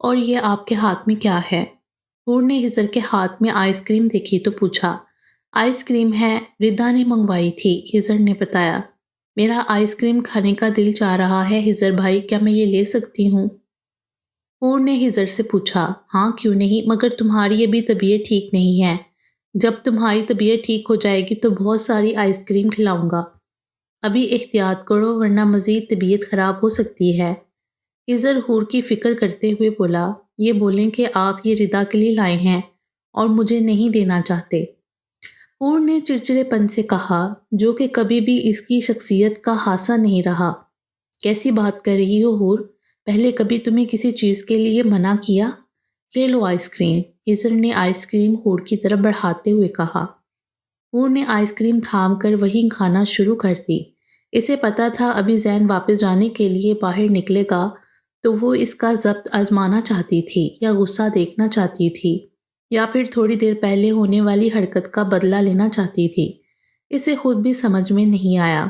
اور یہ آپ کے ہاتھ میں کیا ہے؟ حور نے ہزر کے ہاتھ میں آئس کریم دیکھی تو پوچھا۔ آئس کریم ہے، ردا نے منگوائی تھی، ہزر نے بتایا۔ میرا آئس کریم کھانے کا دل چاہ رہا ہے ہزر بھائی، کیا میں یہ لے سکتی ہوں؟ حور نے ہزر سے پوچھا۔ ہاں کیوں نہیں، مگر تمہاری ابھی طبیعت ٹھیک نہیں ہے۔ جب تمہاری طبیعت ٹھیک ہو جائے گی تو بہت ساری آئس کریم کھلاؤں گا۔ ابھی احتیاط کرو ورنہ مزید طبیعت خراب ہو سکتی ہے۔ ہزر حور کی فکر کرتے ہوئے بولا، یہ بولیں کہ آپ یہ ردا کے لیے لائے ہیں اور مجھے نہیں دینا چاہتے۔ حور نے چڑچڑے پن سے کہا، جو کہ کبھی بھی اس کی شخصیت کا حصہ نہیں رہا۔ کیسی بات کر رہی ہو حور؟ پہلے کبھی تمہیں کسی چیز کے لیے منع کیا؟ لے لو آئس کریم، ہزر نے آئس کریم حور کی طرف بڑھاتے ہوئے کہا۔ حور نے آئس کریم تھام کر وہی کھانا شروع کر دی۔ اسے پتا تھا ابھی زین واپس جانے کے لیے باہر نکلے گا تو وہ اس کا ضبط آزمانا چاہتی تھی یا غصہ دیکھنا چاہتی تھی یا پھر تھوڑی دیر پہلے ہونے والی حرکت کا بدلہ لینا چاہتی تھی۔ اسے خود بھی سمجھ میں نہیں آیا۔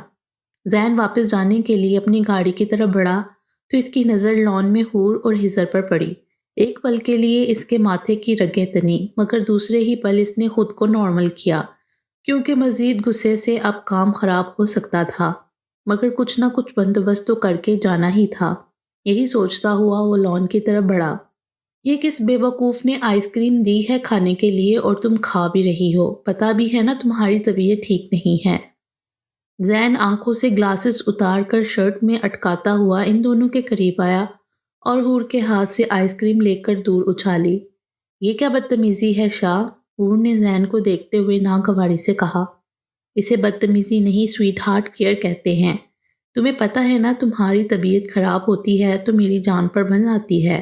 زین واپس جانے کے لیے اپنی گاڑی کی طرف بڑھا تو اس کی نظر لان میں حور اور ہزر پر پڑی۔ ایک پل کے لیے اس کے ماتھے کی رگیں تنی، مگر دوسرے ہی پل اس نے خود کو نارمل کیا، کیونکہ مزید غصے سے اب کام خراب ہو سکتا تھا، مگر کچھ نہ کچھ بندوبست تو کر کے جانا ہی تھا۔ یہی سوچتا ہوا وہ لان کی طرف بڑھا۔ یہ کس بے وقوف نے آئس کریم دی ہے کھانے کے لیے اور تم کھا بھی رہی ہو؟ پتا بھی ہے نا تمہاری طبیعت ٹھیک نہیں ہے۔ زین آنکھوں سے گلاسز اتار کر شرٹ میں اٹکاتا ہوا ان دونوں کے قریب آیا اور حور کے ہاتھ سے آئس کریم لے کر دور اچھالی۔ یہ کیا بدتمیزی ہے شاہ؟ حور نے زین کو دیکھتے ہوئے ناگواری سے کہا۔ اسے بدتمیزی نہیں سویٹ ہارٹ کیئر کہتے ہیں۔ تمہیں پتہ ہے نا تمہاری طبیعت خراب ہوتی ہے تو میری جان پر بن آتی ہے۔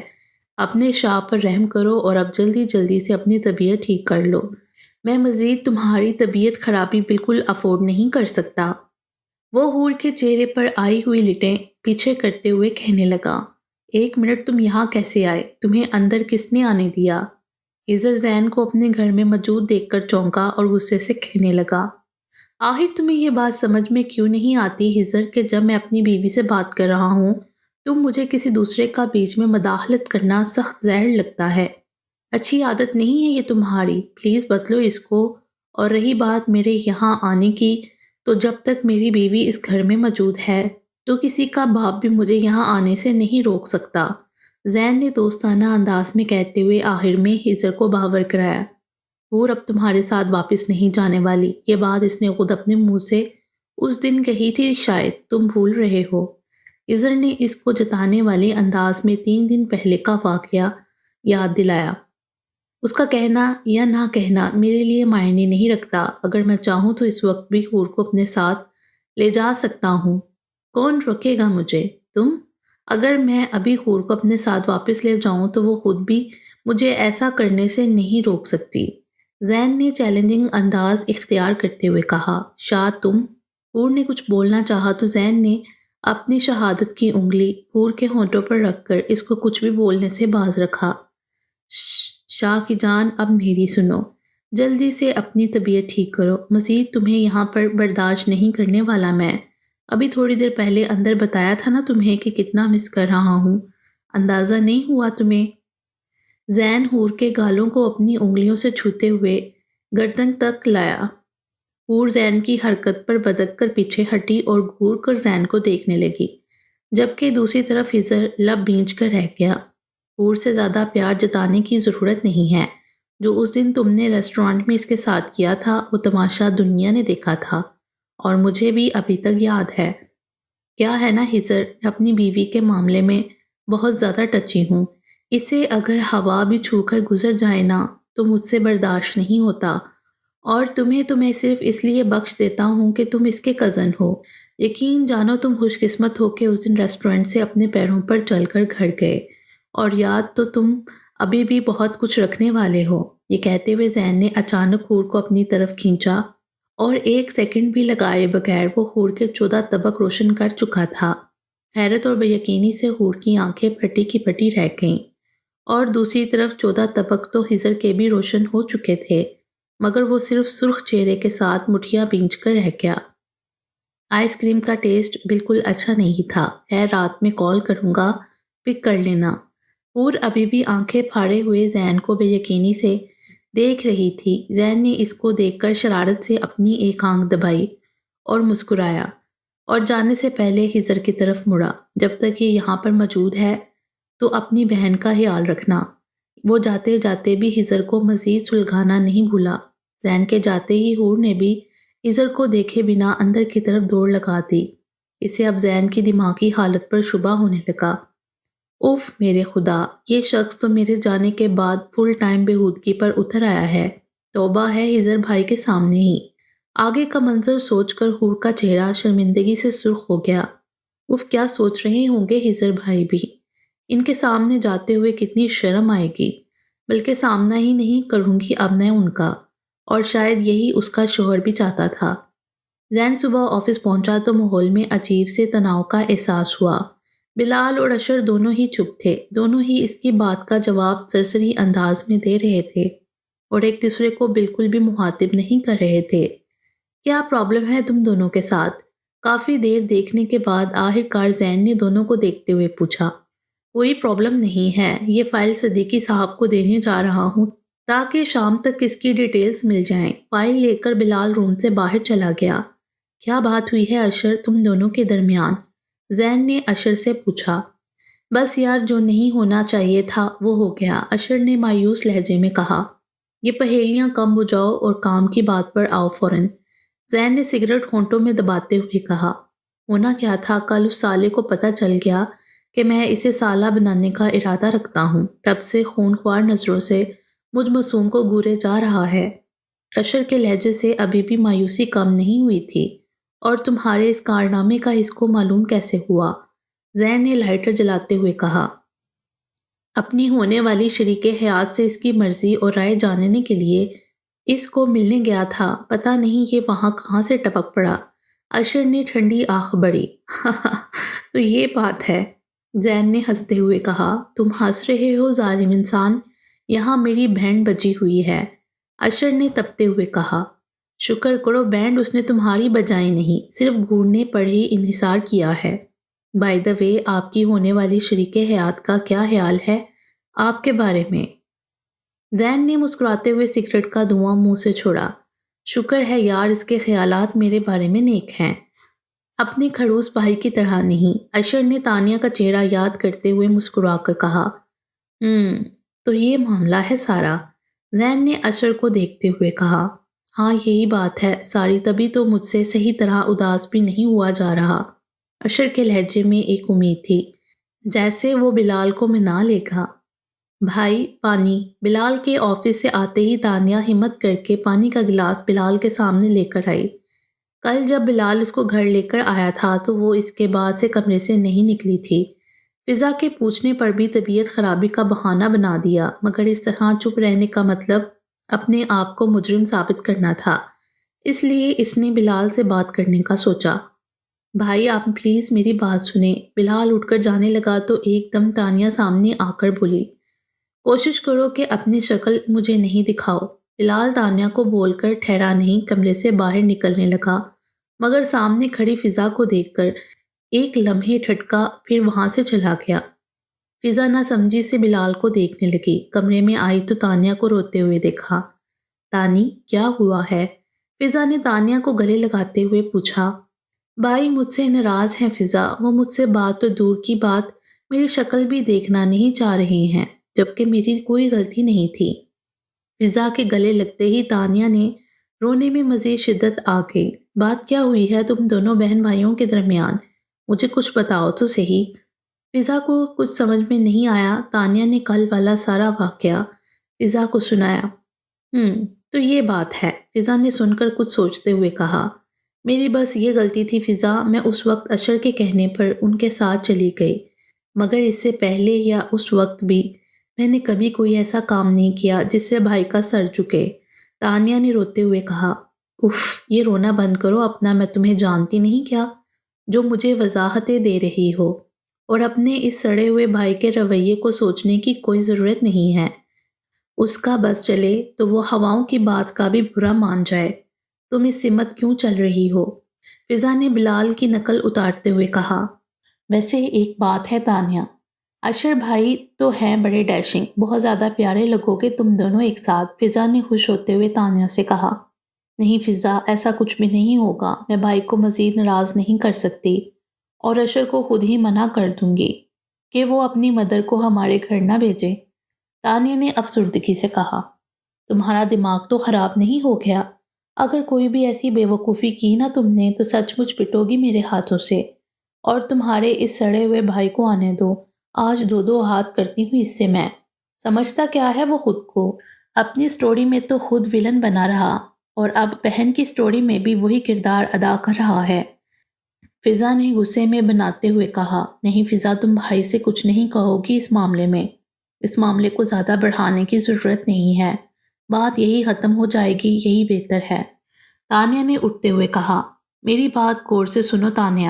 اپنے شاہ پر رحم کرو اور اب جلدی جلدی سے اپنی طبیعت ٹھیک کر لو۔ میں مزید تمہاری طبیعت خرابی بالکل افورڈ نہیں کر سکتا۔ وہ حور کے چہرے پر آئی ہوئی لٹیں پیچھے کرتے ہوئے کہنے لگا، ایک منٹ تم یہاں کیسے آئے؟ تمہیں اندر کس نے آنے دیا؟ ہزر زین کو اپنے گھر میں موجود دیکھ کر چونکا اور غصے سے کہنے لگا، آخر تمہیں یہ بات سمجھ میں کیوں نہیں آتی ہزر کہ جب میں اپنی بیوی سے بات کر رہا ہوں تم مجھے کسی دوسرے کا بیچ میں مداخلت کرنا سخت زہر لگتا ہے۔ اچھی عادت نہیں ہے یہ تمہاری، پلیز بدلو اس کو۔ اور رہی بات میرے یہاں آنے کی، تو جب تک میری بیوی اس گھر میں موجود ہے تو کسی کا باپ بھی مجھے یہاں آنے سے نہیں روک سکتا، زین نے دوستانہ انداز میں کہتے ہوئے آخر میں ہزر کو باور کرایا۔ حور اب تمہارے ساتھ واپس نہیں جانے والی، یہ بات اس نے خود اپنے منہ سے اس دن کہی تھی، شاید تم بھول رہے ہو۔ ہزر نے اس کو جتانے والے انداز میں 3 دن پہلے کا واقعہ یاد دلایا۔ اس کا کہنا یا نہ کہنا میرے لیے معنی نہیں رکھتا، اگر میں چاہوں تو اس وقت بھی حور کو اپنے ساتھ لے جا سکتا ہوں۔ کون روکے گا مجھے؟ تم؟ اگر میں ابھی حور کو اپنے ساتھ واپس لے جاؤں تو وہ خود بھی مجھے ایسا کرنے سے نہیں روک سکتی، زین نے چیلنجنگ انداز اختیار کرتے ہوئے کہا۔ شاہ تم؟ حور نے کچھ بولنا چاہا تو زین نے اپنی شہادت کی انگلی حور کے ہونٹوں پر رکھ کر اس کو کچھ بھی بولنے سے باز رکھا۔ شاہ کی جان اب میری سنو، جلدی سے اپنی طبیعت ٹھیک کرو، مزید تمہیں یہاں پر برداشت نہیں کرنے والا میں۔ ابھی تھوڑی دیر پہلے اندر بتایا تھا نا تمہیں کہ کتنا مس کر رہا ہوں، اندازہ نہیں ہوا تمہیں؟ زین حور کے گالوں کو اپنی انگلیوں سے چھوتے ہوئے گردن تک لایا۔ حور زین کی حرکت پر بدک کر پیچھے ہٹی اور گھور کر زین کو دیکھنے لگی، جبکہ دوسری طرف ہزر لب بھینچ کر رہ گیا۔ حور سے زیادہ پیار جتانے کی ضرورت نہیں ہے، جو اس دن تم نے ریسٹورانٹ میں اس کے ساتھ کیا تھا وہ تماشا دنیا نے دیکھا تھا اور مجھے بھی ابھی تک یاد ہے۔ کیا ہے نا ہزر، میں اپنی بیوی کے معاملے میں بہت زیادہ ٹچی ہوں، اسے اگر ہوا بھی چھو کر گزر جائے نا تو مجھ سے برداشت نہیں ہوتا، اور تمہیں تو میں صرف اس لیے بخش دیتا ہوں کہ تم اس کے کزن ہو۔ یقین جانو تم خوش قسمت ہو کہ اس دن ریسٹورنٹ سے اپنے پیروں پر چل کر گھر گئے، اور یاد تو تم ابھی بھی بہت کچھ رکھنے والے ہو۔ یہ کہتے ہوئے زین نے اچانک حور کو اپنی طرف کھینچا اور 1 سیکنڈ بھی لگائے بغیر وہ حور کے 14 طبق روشن کر چکا تھا۔ حیرت اور بے یقینی سے حور کی آنکھیں پھٹی کی پھٹی رہ گئیں، اور دوسری طرف 14 طبق تو ہزر کے بھی روشن ہو چکے تھے، مگر وہ صرف سرخ چہرے کے ساتھ مٹھیاں بھینچ کر رہ گیا۔ آئس کریم کا ٹیسٹ بالکل اچھا نہیں تھا، رات میں کال کروں گا، پک کر لینا۔ حور ابھی بھی آنکھیں پھاڑے ہوئے زین کو بے یقینی سے دیکھ رہی تھی۔ زین نے اس کو دیکھ کر شرارت سے اپنی ایک آنکھ دبائی اور مسکرایا اور جانے سے پہلے ہجر کی طرف مڑا۔ جب تک یہ یہاں پر موجود ہے تو اپنی بہن کا خیال رکھنا۔ وہ جاتے جاتے بھی ہجر کو مزید سلگھانا نہیں بھولا۔ زین کے جاتے ہی حور نے بھی ہجر کو دیکھے بنا اندر کی طرف دوڑ لگا دی۔ اسے اب زین کی دماغی حالت پر شبہ ہونے لگا۔ اف میرے خدا، یہ شخص تو میرے جانے کے بعد فل ٹائم بےہودگی پر اتر آیا ہے۔ توبہ ہے ہجر بھائی کے سامنے ہی۔ آگے کا منظر سوچ کر حور کا چہرہ شرمندگی سے سرخ ہو گیا۔ اف کیا سوچ رہے ہوں گے ہجر بھائی بھی، ان کے سامنے جاتے ہوئے کتنی شرم آئے گی، بلکہ سامنا ہی نہیں کروں گی اب میں ان کا، اور شاید یہی اس کا شوہر بھی چاہتا تھا۔ زین صبح آفس پہنچا تو ماحول میں عجیب سے تناؤ کا احساس ہوا۔ بلال اور اشر دونوں ہی چپ تھے، دونوں ہی اس کی بات کا جواب سرسری انداز میں دے رہے تھے اور ایک دوسرے کو بالکل بھی مخاطب نہیں کر رہے تھے۔ کیا پرابلم ہے تم دونوں کے ساتھ؟ کافی دیر دیکھنے کے بعد آخر کار زین نے دونوں کو دیکھتے ہوئے پوچھا۔ کوئی پرابلم نہیں ہے، یہ فائل صدیقی صاحب کو دینے جا رہا ہوں تاکہ شام تک اس کی ڈیٹیلز مل جائیں۔ فائل لے کر بلال روم سے باہر چلا گیا۔ کیا بات ہوئی ہے اشر تم دونوں کے درمیان؟ زین نے اشر سے پوچھا۔ بس یار جو نہیں ہونا چاہیے تھا وہ ہو گیا، اشر نے مایوس لہجے میں کہا۔ یہ پہیلیاں کم بجاؤ اور کام کی بات پر آؤ فوراً، زین نے سگریٹ ہونٹوں میں دباتے ہوئے کہا۔ ہونا کیا تھا، کل اس سالے کو پتہ چل گیا کہ میں اسے سالہ بنانے کا ارادہ رکھتا ہوں، تب سے خونخوار نظروں سے مجھ معصوم کو گورے جا رہا ہے۔ اشر کے لہجے سے ابھی بھی مایوسی کم نہیں ہوئی تھی۔ اور تمہارے اس کارنامے کا اس کو معلوم کیسے ہوا؟ زین نے لائٹر جلاتے ہوئے کہا۔ اپنی ہونے والی شریک حیات سے اس کی مرضی اور رائے جاننے کے لیے اس کو ملنے گیا تھا، پتہ نہیں یہ وہاں کہاں سے ٹپک پڑا۔ اشر نے ٹھنڈی آنکھ بڑھی۔ تو یہ بات ہے، زین نے ہنستے ہوئے کہا۔ تم ہنس رہے ہو ظالم انسان، یہاں میری بہن بچی ہوئی ہے، اشر نے تپتے ہوئے کہا۔ شکر کرو بینڈ اس نے تمہاری بجائی نہیں، صرف گھورنے پر ہی انحصار کیا ہے۔ بائی دا وے آپ کی ہونے والی شریک حیات کا کیا خیال ہے آپ کے بارے میں؟ زین نے مسکراتے ہوئے سگریٹ کا دھواں منہ سے چھوڑا۔ شکر ہے یار اس کے خیالات میرے بارے میں نیک ہیں، اپنے کھڑوس بھائی کی طرح نہیں، اشر نے تانیہ کا چہرہ یاد کرتے ہوئے مسکرا کر کہا۔ تو یہ معاملہ ہے سارا، زین نے اشر کو دیکھتے ہوئے کہا۔ ہاں یہی بات ہے ساری، تبھی تو مجھ سے صحیح طرح اداس بھی نہیں ہوا جا رہا۔ اشر کے لہجے میں ایک امید تھی، جیسے وہ بلال کو منا لے گا۔ بھائی پانی۔ بلال کے آفس سے آتے ہی تانیہ ہمت کر کے پانی کا گلاس بلال کے سامنے لے کر آئی۔ کل جب بلال اس کو گھر لے کر آیا تھا تو وہ اس کے بعد سے کمرے سے نہیں نکلی تھی۔ فضا کے پوچھنے پر بھی طبیعت خرابی کا بہانہ بنا دیا، مگر اس طرح چپ رہنے کا مطلب اپنے آپ کو مجرم ثابت کرنا تھا، اس لیے اس نے بلال سے بات کرنے کا سوچا۔ بھائی آپ پلیز میری بات سنیں۔ بلال اٹھ کر جانے لگا تو ایک دم تانیہ سامنے آ کر بولی۔ کوشش کرو کہ اپنی شکل مجھے نہیں دکھاؤ۔ بلال تانیہ کو بول کر ٹھہرا نہیں کمرے سے باہر نکلنے لگا، مگر سامنے کھڑی فضا کو دیکھ کر ایک لمحے ٹھٹکا، پھر وہاں سے چلا گیا۔ فضا نہ سمجھی سے بلال کو دیکھنے لگی، کمرے میں آئی تو تانیہ کو روتے ہوئے دیکھا۔ تانی کیا ہوا ہے؟ فضا نے تانیہ کو گلے لگاتے ہوئے پوچھا۔ بھائی مجھ سے ناراض ہیں فضا، وہ مجھ سے بات تو دور کی بات میری شکل بھی دیکھنا نہیں چاہ رہے ہیں، جبکہ میری کوئی غلطی نہیں تھی۔ فضا کے گلے لگتے ہی تانیہ نے رونے میں مزید شدت آ گئی۔ بات کیا ہوئی ہے تم دونوں بہن بھائیوں کے درمیان؟ مجھے کچھ بتاؤ تو صحیح۔ فضا کو کچھ سمجھ میں نہیں آیا۔ تانیہ نے کل والا سارا واقعہ فضا کو سنایا۔ تو یہ بات ہے، فضا نے سن کر کچھ سوچتے ہوئے کہا۔ میری بس یہ غلطی تھی فضا، میں اس وقت اشر کے کہنے پر ان کے ساتھ چلی گئی، مگر اس سے پہلے یا اس وقت بھی میں نے کبھی کوئی ایسا کام نہیں کیا جس سے بھائی کا سر جھکے، تانیہ نے روتے ہوئے کہا۔ اف یہ رونا بند کرو اپنا، میں تمہیں جانتی نہیں کیا جو مجھے وضاحتیں دے رہی ہو، اور اپنے اس سڑے ہوئے بھائی کے رویے کو سوچنے کی کوئی ضرورت نہیں ہے۔ اس کا بس چلے تو وہ ہواؤں کی بات کا بھی برا مان جائے۔ تم اس سمت کیوں چل رہی ہو؟ فضا نے بلال کی نقل اتارتے ہوئے کہا۔ ویسے ایک بات ہے تانیہ، اشر بھائی تو ہیں بڑے ڈیشنگ، بہت زیادہ پیارے لگو گے تم دونوں ایک ساتھ، فضا نے خوش ہوتے ہوئے تانیہ سے کہا۔ نہیں فضا، ایسا کچھ بھی نہیں ہوگا، میں بھائی کو مزید ناراض نہیں کر سکتی اور اشر کو خود ہی منع کر دوں گی کہ وہ اپنی مدر کو ہمارے گھر نہ بھیجے۔ تانیہ نے افسردگی سے کہا۔ تمہارا دماغ تو خراب نہیں ہو گیا؟ اگر کوئی بھی ایسی بے وقوفی کی نا تم نے تو سچ مچ پٹو گی میرے ہاتھوں سے، اور تمہارے اس سڑے ہوئے بھائی کو آنے دو، آج دو دو ہاتھ کرتی ہوں اس سے میں۔ سمجھتا کیا ہے وہ خود کو؟ اپنی سٹوری میں تو خود ویلن بنا رہا اور اب بہن کی سٹوری میں بھی وہی کردار ادا کر رہا ہے۔ فضا نے غصے میں بناتے ہوئے کہا۔ نہیں فضا، تم بھائی سے کچھ نہیں کہو گی اس معاملے میں، اس معاملے کو زیادہ بڑھانے کی ضرورت نہیں ہے، بات یہی ختم ہو جائے گی، یہی بہتر ہے، تانیہ نے اٹھتے ہوئے کہا۔ میری بات غور سے سنو تانیہ،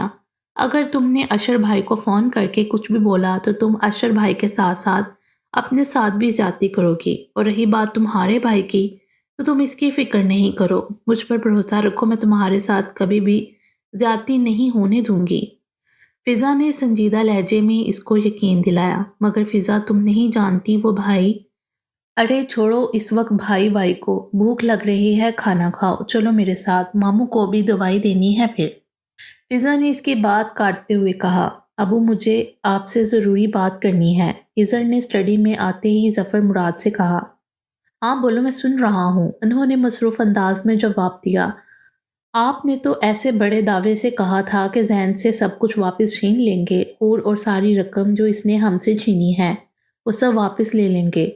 اگر تم نے اشر بھائی کو فون کر کے کچھ بھی بولا تو تم اشر بھائی کے ساتھ ساتھ اپنے ساتھ بھی زیادتی کرو گی، اور رہی بات تمہارے بھائی کی تو تم اس کی فکر نہیں کرو، مجھ پر بھروسہ رکھو، میں تمہارے ساتھ کبھی بھی زیادتی نہیں ہونے دوں گی۔ فضا نے سنجیدہ لہجے میں اس کو یقین دلایا۔ مگر فضا، تم نہیں جانتی وہ بھائی۔ ارے چھوڑو اس وقت بھائی بھائی کو، بھوک لگ رہی ہے، کھانا کھاؤ، چلو میرے ساتھ، ماموں کو بھی دوائی دینی ہے پھر۔ فضا نے اس کی بات کاٹتے ہوئے کہا۔ ابو مجھے آپ سے ضروری بات کرنی ہے، ہزر نے اسٹڈی میں آتے ہی ظفر مراد سے کہا۔ ہاں بولو، میں سن رہا ہوں، انہوں نے مصروف انداز میں جواب دیا۔ آپ نے تو ایسے بڑے دعوے سے کہا تھا کہ زین سے سب کچھ واپس چھین لیں گے، اور ساری رقم جو اس نے ہم سے چھینی ہے وہ سب واپس لے لیں گے۔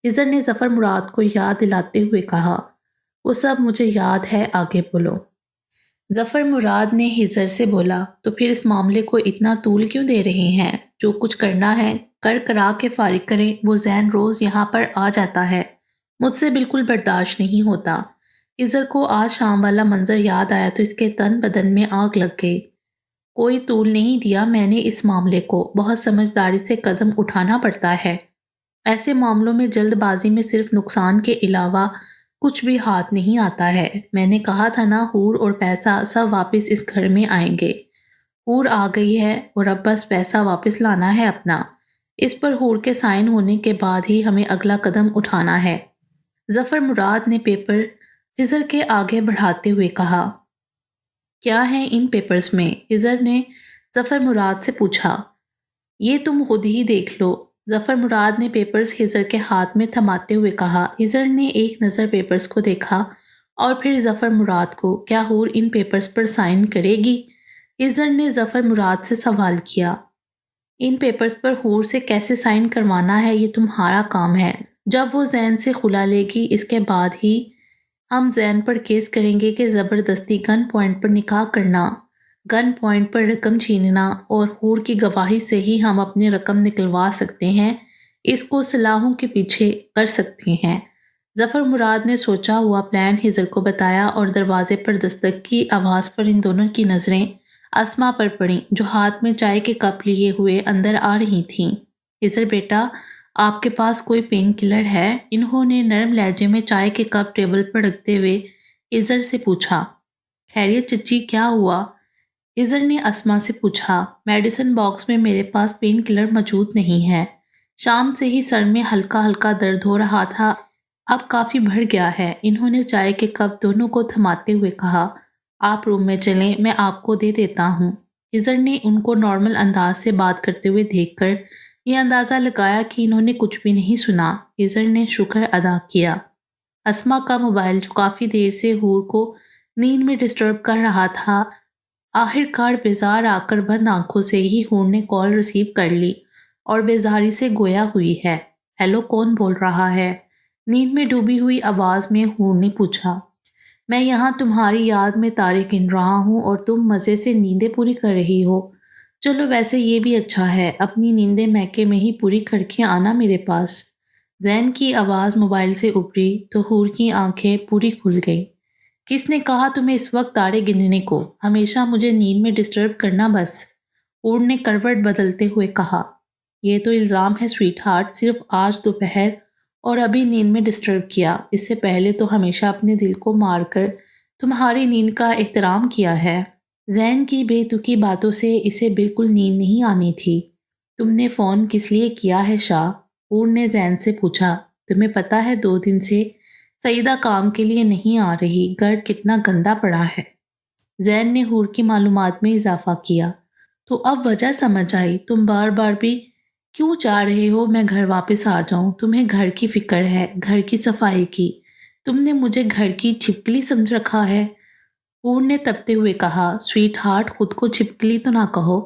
ہزر نے ظفر مراد کو یاد دلاتے ہوئے کہا۔ وہ سب مجھے یاد ہے، آگے بولو۔ ظفر مراد نے ہزر سے بولا۔ تو پھر اس معاملے کو اتنا طول کیوں دے رہے ہیں؟ جو کچھ کرنا ہے کر کرا کے فارغ کریں، وہ زین روز یہاں پر آ جاتا ہے، مجھ سے بالکل برداشت نہیں ہوتا۔ ہزر کو آج شام والا منظر یاد آیا تو اس کے تن بدن میں آگ لگ گئی۔ کوئی طول نہیں دیا میں نے اس معاملے کو، بہت سمجھداری سے قدم اٹھانا پڑتا ہے، ایسے معاملوں میں جلد بازی میں صرف نقصان کے علاوہ کچھ بھی ہاتھ نہیں آتا ہے۔ میں نے کہا تھا نا، حور اور پیسہ سب واپس اس گھر میں آئیں گے۔ حور آ گئی ہے اور اب بس پیسہ واپس لانا ہے اپنا، اس پر حور کے سائن ہونے کے بعد ہی ہمیں اگلا قدم اٹھانا ہے۔ ظفر مراد نے پیپر ہزر کے آگے بڑھاتے ہوئے کہا۔ کیا ہے ان پیپرز میں؟ ہزر نے ظفر مراد سے پوچھا۔ یہ تم خود ہی دیکھ لو، ظفر مراد نے پیپرز ہزر کے ہاتھ میں تھماتے ہوئے کہا۔ ہزر نے ایک نظر پیپرز کو دیکھا اور پھر ظفر مراد کو۔ کیا حور ان پیپرز پر سائن کرے گی؟ ہزر نے ظفر مراد سے سوال کیا۔ ان پیپرز پر حور سے کیسے سائن کروانا ہے یہ تمہارا کام ہے، جب وہ زین سے خلا لے گی اس کے بعد ہی ہم زین پر کیس کریں گے کہ زبردستی گن پوائنٹ پر نکاح کرنا، گن پوائنٹ پر رقم چھیننا اور حور کی گواہی سے ہی ہم اپنی رقم نکلوا سکتے ہیں، اس کو صلاحوں کے پیچھے کر سکتے ہیں۔ ظفر مراد نے سوچا ہوا پلان ہزر کو بتایا اور دروازے پر دستک کی آواز پر ان دونوں کی نظریں اسما پر پڑیں جو ہاتھ میں چائے کے کپ لیے ہوئے اندر آ رہی تھیں۔ ہزر بیٹا، آپ کے پاس کوئی پین کلر ہے؟ انہوں نے نرم لہجے میں چائے کے کپ ٹیبل پر رکھتے ہوئے ہزر سے پوچھا۔ خیریت چچی، کیا ہوا؟ ہزر نے اسما سے پوچھا۔ میڈیسن باکس میں میرے پاس پین کلر موجود نہیں ہے، شام سے ہی سر میں ہلکا ہلکا درد ہو رہا تھا، اب کافی بڑھ گیا ہے، انہوں نے چائے کے کپ دونوں کو تھماتے ہوئے کہا۔ آپ روم میں چلیں، میں آپ کو دے دیتا ہوں۔ ہزر نے ان کو نارمل انداز سے بات کرتے ہوئے دیکھ کر یہ اندازہ لگایا کہ انہوں نے کچھ بھی نہیں سنا۔ ہزر نے شکر ادا کیا۔ اسما کا موبائل جو کافی دیر سے حور کو نیند میں ڈسٹرب کر رہا تھا، آخر کار بیزار آ کر بند آنکھوں سے ہی حور نے کال ریسیو کر لی اور بیزاری سے گویا ہوئی ہے۔ ہیلو، کون بول رہا ہے؟ نیند میں ڈوبی ہوئی آواز میں حور نے پوچھا۔ میں یہاں تمہاری یاد میں تارے گن رہا ہوں اور تم مزے سے نیندیں پوری کر رہی ہو۔ چلو ویسے یہ بھی اچھا ہے، اپنی نیندیں میکے میں ہی پوری کر کے آنا میرے پاس۔ زین کی آواز موبائل سے ابھری تو حور کی آنکھیں پوری کھل گئیں۔ کس نے کہا تمہیں اس وقت تارے گننے کو؟ ہمیشہ مجھے نیند میں ڈسٹرب کرنا بس، حور نے کروٹ بدلتے ہوئے کہا۔ یہ تو الزام ہے سویٹ ہارٹ، صرف آج دوپہر اور ابھی نیند میں ڈسٹرب کیا، اس سے پہلے تو ہمیشہ اپنے دل کو مار کر تمہاری نیند کا احترام کیا ہے۔ زین کی بے تکی باتوں سے اسے بالکل نیند نہیں آنی تھی۔ تم نے فون کس لیے کیا ہے شاہ؟ حور نے زین سے پوچھا۔ تمہیں پتہ ہے 2 دن سے سعیدہ کام کے لیے نہیں آ رہی، گھر کتنا گندا پڑا ہے۔ زین نے حور کی معلومات میں اضافہ کیا۔ تو اب وجہ سمجھ آئی، تم بار بار بھی کیوں چاہ رہے ہو میں گھر واپس آ جاؤں؟ تمہیں گھر کی فکر ہے، گھر کی صفائی کی۔ تم نے مجھے گھر کی چھپکلی سمجھ رکھا ہے؟ حور نے تپتے ہوئے کہا۔ سویٹ ہارٹ، خود کو چھپکلی تو نہ کہو،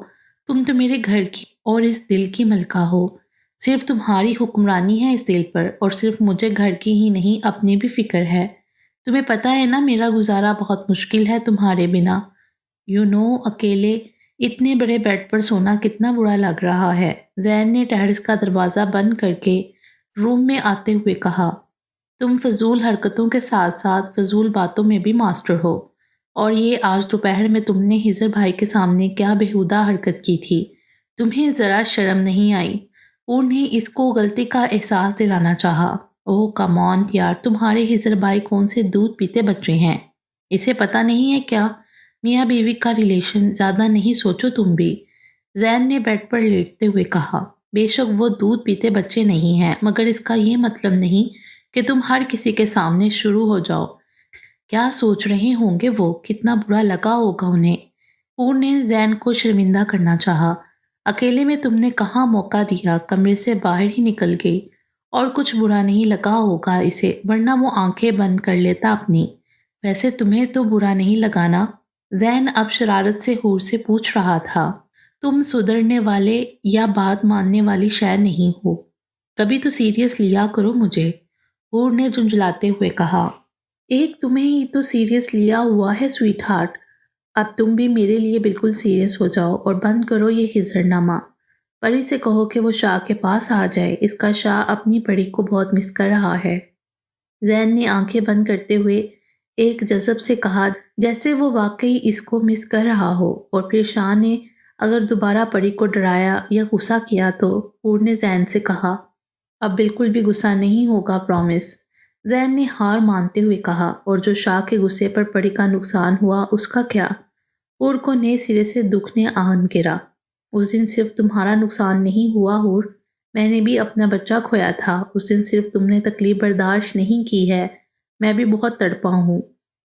تم تو میرے گھر کی اور اس دل کی ملکہ ہو۔ صرف تمہاری حکمرانی ہے اس دل پر، اور صرف مجھے گھر کی ہی نہیں اپنی بھی فکر ہے۔ تمہیں پتہ ہے نا میرا گزارا بہت مشکل ہے تمہارے بنا۔ اکیلے اتنے بڑے بیڈ پر سونا کتنا برا لگ رہا ہے۔ زین نے ٹیرس کا دروازہ بند کر کے روم میں آتے ہوئے کہا۔ تم فضول حرکتوں کے ساتھ ساتھ فضول باتوں میں بھی ماسٹر ہو، اور یہ آج دوپہر میں تم نے ہزر بھائی کے سامنے کیا بےہودہ حرکت کی تھی، تمہیں ذرا شرم نہیں آئی؟ انہیں اس کو غلطی کا احساس دلانا چاہا۔ اوہ کم آن یار، تمہارے ہزر بھائی کون سے دودھ پیتے بچے ہیں؟ اسے پتہ نہیں ہے کیا؟ میاں بیوی کا ریلیشن، زیادہ نہیں سوچو تم بھی۔ زین نے بیڈ پر لیٹتے ہوئے کہا۔ بے شک وہ دودھ پیتے بچے نہیں ہیں، مگر اس کا یہ مطلب نہیں کہ تم ہر کسی کے سامنے شروع ہو جاؤ۔ کیا سوچ رہے ہوں گے وہ، کتنا برا لگا ہوگا انہیں۔ حور نے زین کو شرمندہ کرنا چاہا۔ اکیلے میں تم نے کہاں موقع دیا، کمرے سے باہر ہی نکل گئی، اور کچھ برا نہیں لگا ہوگا اسے، ورنہ وہ آنکھیں بند کر لیتا اپنی۔ ویسے تمہیں تو برا نہیں لگانا؟ زین اب شرارت سے حور سے پوچھ رہا تھا۔ تم سدھرنے والے یا بات ماننے والی شے نہیں ہو، کبھی تو سیریس لیا کرو مجھے، حور نے جھنجھلاتے ہوئے کہا۔ ایک تمہیں ہی تو سیریس لیا ہوا ہے سویٹ ہارٹ، اب تم بھی میرے لیے بالکل سیریس ہو جاؤ اور بند کرو یہ ہزر نامہ۔ پری سے کہو کہ وہ شاہ کے پاس آ جائے، اس کا شاہ اپنی پری کو بہت مس کر رہا ہے۔ زین نے آنکھیں بند کرتے ہوئے ایک جذب سے کہا، جیسے وہ واقعی اس کو مس کر رہا ہو، اور پھر شاہ نے اگر دوبارہ پری کو ڈرایا یا غصہ کیا تو؟ حور نے زین سے کہا۔ اب بالکل بھی غصہ نہیں ہوگا، پرومس، زین نے ہار مانتے ہوئے کہا۔ اور جو شاہ کے غصے پر پری کا نقصان ہوا اس کا کیا؟ حور کو نئے سرے سے دکھ نے آہن گرا۔ اس دن صرف تمہارا نقصان نہیں ہوا حور، میں نے بھی اپنا بچہ کھویا تھا۔ اس دن صرف تم نے تکلیف برداشت نہیں کی ہے، میں بھی بہت تڑپا ہوں۔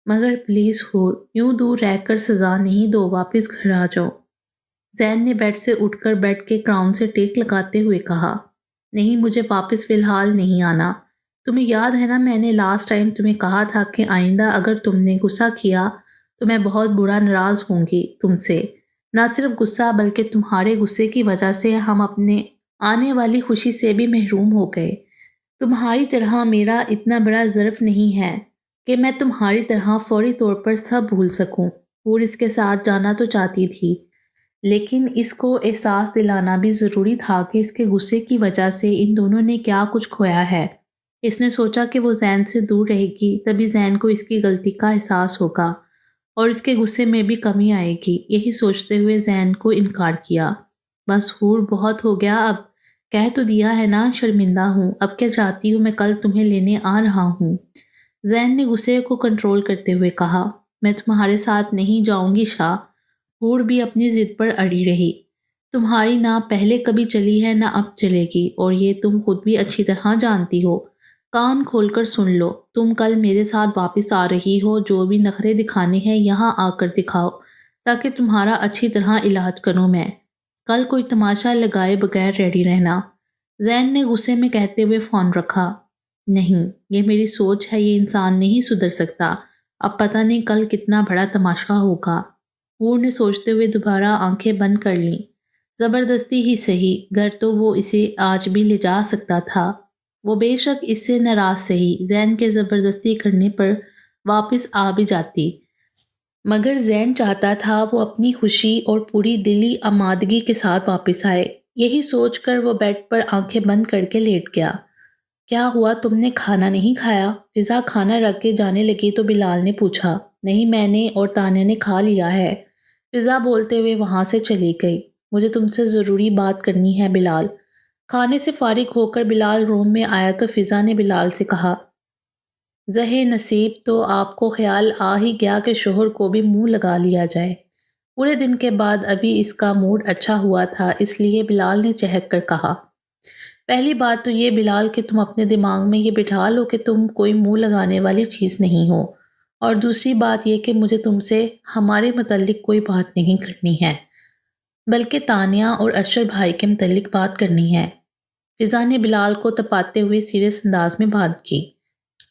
مگر پلیز حور، یوں دور رہ کر سزا نہیں دو، واپس گھر آ جاؤ۔ زین نے بیڈ سے اٹھ کر بیڈ کے کراؤن سے ٹیک لگاتے ہوئے کہا۔ نہیں، مجھے واپس فی الحال نہیں آنا۔ تمہیں یاد ہے نا میں نے لاسٹ ٹائم تمہیں کہا تھا کہ آئندہ اگر تم نے غصہ کیا تو میں بہت برا ناراض ہوں گی تم سے۔ نہ صرف غصہ بلکہ تمہارے غصے کی وجہ سے ہم اپنے آنے والی خوشی سے بھی محروم ہو گئے۔ تمہاری طرح میرا اتنا بڑا ظرف نہیں ہے کہ میں تمہاری طرح فوری طور پر سب بھول سکوں۔ حور اس کے ساتھ جانا تو چاہتی تھی، لیکن اس کو احساس دلانا بھی ضروری تھا کہ اس کے غصے کی وجہ سے ان دونوں نے کیا کچھ کھویا ہے۔ اس نے سوچا کہ وہ زین سے دور رہے گی تبھی زین کو اس کی غلطی کا احساس ہوگا اور اس کے غصے میں بھی کمی آئے گی۔ یہی سوچتے ہوئے زین کو انکار کیا۔ بس حور، بہت ہو گیا اب، کہہ تو دیا ہے نا شرمندہ ہوں، اب کیا چاہتی ہوں، میں کل تمہیں لینے آ رہا ہوں۔ زین نے غصے کو کنٹرول کرتے ہوئے کہا۔ میں تمہارے ساتھ نہیں جاؤں گی شاہ۔ حور بھی اپنی ضد پر اڑی رہی۔ تمہاری نہ پہلے کبھی چلی ہے نہ اب چلے گی، اور یہ تم خود بھی اچھی طرح جانتی ہو۔ کان کھول کر سن لو، تم کل میرے ساتھ واپس آ رہی ہو، جو بھی نخرے دکھانے ہیں یہاں آ کر دکھاؤ تاکہ تمہارا اچھی طرح علاج کروں میں۔ کل کوئی تماشا لگائے بغیر ریڈی رہنا۔ زین نے غصے میں کہتے ہوئے فون رکھا۔ نہیں، یہ میری سوچ ہے، یہ انسان نہیں سدھر سکتا، اب پتہ نہیں کل کتنا بڑا تماشا ہوگا۔ حور نے سوچتے ہوئے دوبارہ آنکھیں بند کر لیں۔ زبردستی ہی صحیح، گھر تو وہ اسے آج بھی لے جا سکتا تھا۔ وہ بے شک اس سے ناراض صحیح، زین کے زبردستی کرنے پر واپس آ بھی جاتی، مگر زین چاہتا تھا وہ اپنی خوشی اور پوری دلی آمادگی کے ساتھ واپس آئے۔ یہی سوچ کر وہ بیڈ پر آنکھیں بند کر کے لیٹ گیا۔ کیا ہوا، تم نے کھانا نہیں کھایا؟ فضا کھانا رکھ کے جانے لگی تو بلال نے پوچھا۔ نہیں، میں نے اور تانیہ نے کھا لیا ہے، فضا بولتے ہوئے وہاں سے چلی گئی۔ مجھے تم سے ضروری بات کرنی ہے بلال۔ کھانے سے فارغ ہو کر بلال روم میں آیا تو فضا نے بلال سے کہا، زہے نصیب، تو آپ کو خیال آ ہی گیا کہ شوہر کو بھی منہ لگا لیا جائے۔ پورے دن کے بعد ابھی اس کا موڈ اچھا ہوا تھا، اس لیے بلال نے چہک کر کہا، پہلی بات تو یہ بلال کہ تم اپنے دماغ میں یہ بٹھا لو کہ تم کوئی منہ لگانے والی چیز نہیں ہو، اور دوسری بات یہ کہ مجھے تم سے ہمارے متعلق کوئی بات نہیں کرنی ہے، بلکہ تانیہ اور اشر بھائی کے متعلق بات کرنی ہے۔ فضا نے بلال کو تپاتے ہوئے سیریس انداز میں بات کی،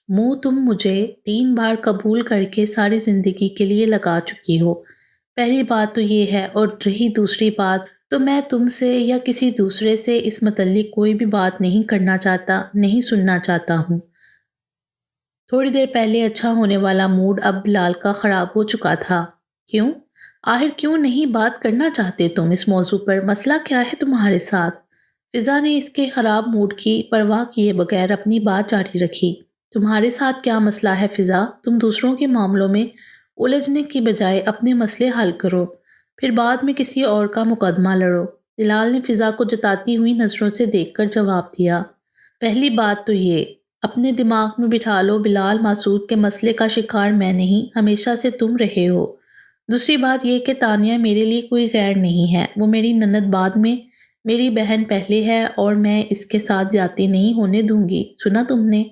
منہ تم مجھے 3 بار قبول کر کے ساری زندگی کے لیے لگا چکی ہو، پہلی بات تو یہ ہے، اور رہی دوسری بات تو میں تم سے یا کسی دوسرے سے اس متعلق کوئی بھی بات نہیں کرنا چاہتا، نہیں سننا چاہتا ہوں۔ تھوڑی دیر پہلے اچھا ہونے والا موڈ اب بلال کا خراب ہو چکا تھا۔ کیوں؟ آخر کیوں نہیں بات کرنا چاہتے تم اس موضوع پر؟ مسئلہ کیا ہے تمہارے ساتھ؟ فضا نے اس کے خراب موڈ کی پرواہ کیے بغیر اپنی بات جاری رکھی۔ تمہارے ساتھ کیا مسئلہ ہے فضا؟ تم دوسروں کے معاملوں میں الجھنے کی بجائے اپنے مسئلے حل کرو، پھر بعد میں کسی اور کا مقدمہ لڑو۔ بلال نے فضا کو جتاتی ہوئی نظروں سے دیکھ کر جواب دیا، پہلی بات تو یہ اپنے دماغ میں بٹھا لو بلال مسعود کے مسئلے کا شکار میں نہیں، ہمیشہ سے تم رہے ہو۔ دوسری بات یہ کہ تانیہ میرے لیے کوئی غیر نہیں ہے، وہ میری نند بعد میں، میری بہن پہلے ہے، اور میں اس کے ساتھ زیادتی نہیں ہونے دوں گی۔ سنا تم نے؟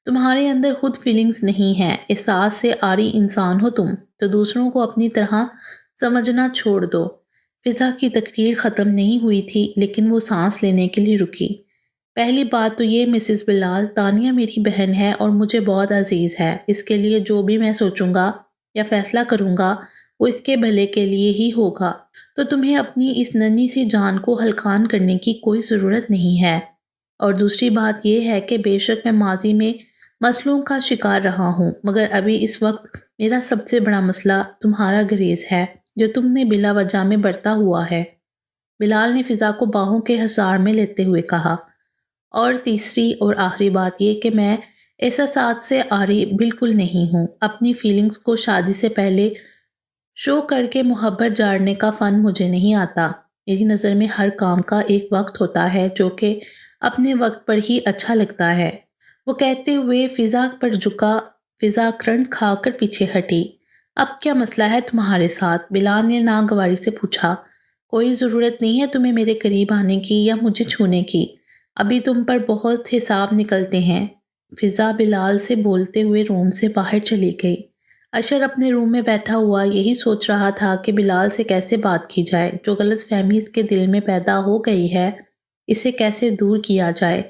تمہارے اندر خود فیلنگز نہیں ہیں، احساس سے عاری انسان ہو تم، تو دوسروں کو اپنی طرح سمجھنا چھوڑ دو۔ فضا کی تقریر ختم نہیں ہوئی تھی لیکن وہ سانس لینے کے لیے رکی۔ پہلی بات تو یہ مسز بلال، تانیہ میری بہن ہے اور مجھے بہت عزیز ہے، اس کے لیے جو بھی میں سوچوں گا یا فیصلہ کروں گا وہ اس کے بھلے کے لیے ہی ہوگا، تو تمہیں اپنی اس ننھی سی جان کو ہلکان کرنے کی کوئی ضرورت نہیں ہے۔ اور دوسری بات یہ ہے کہ بے شک میں ماضی میں مسئلوں کا شکار رہا ہوں، مگر ابھی اس وقت میرا سب سے بڑا مسئلہ تمہارا گریز ہے جو تم نے بلا وجہ میں برتا ہوا ہے۔ بلال نے فضا کو باہوں کے حصار میں لیتے ہوئے کہا، اور تیسری اور آخری بات یہ کہ میں احساسات سے عاری بالکل نہیں ہوں، اپنی فیلنگز کو شادی سے پہلے شو کر کے محبت جاڑنے کا فن مجھے نہیں آتا۔ میری نظر میں ہر کام کا ایک وقت ہوتا ہے جو کہ اپنے وقت پر ہی اچھا لگتا ہے۔ وہ کہتے ہوئے فضا پر جھکا، فضا کرنٹ کھا کر پیچھے ہٹی۔ اب کیا مسئلہ ہے تمہارے ساتھ؟ بلال نے ناگواری سے پوچھا۔ کوئی ضرورت نہیں ہے تمہیں میرے قریب آنے کی یا مجھے چھونے کی، ابھی تم پر بہت حساب نکلتے ہیں۔ فضا بلال سے بولتے ہوئے روم سے باہر چلی گئی۔ اشر اپنے روم میں بیٹھا ہوا یہی سوچ رہا تھا کہ بلال سے کیسے بات کی جائے، جو غلط فہمی اس کے دل میں پیدا ہو گئی ہے اسے کیسے دور کیا جائے۔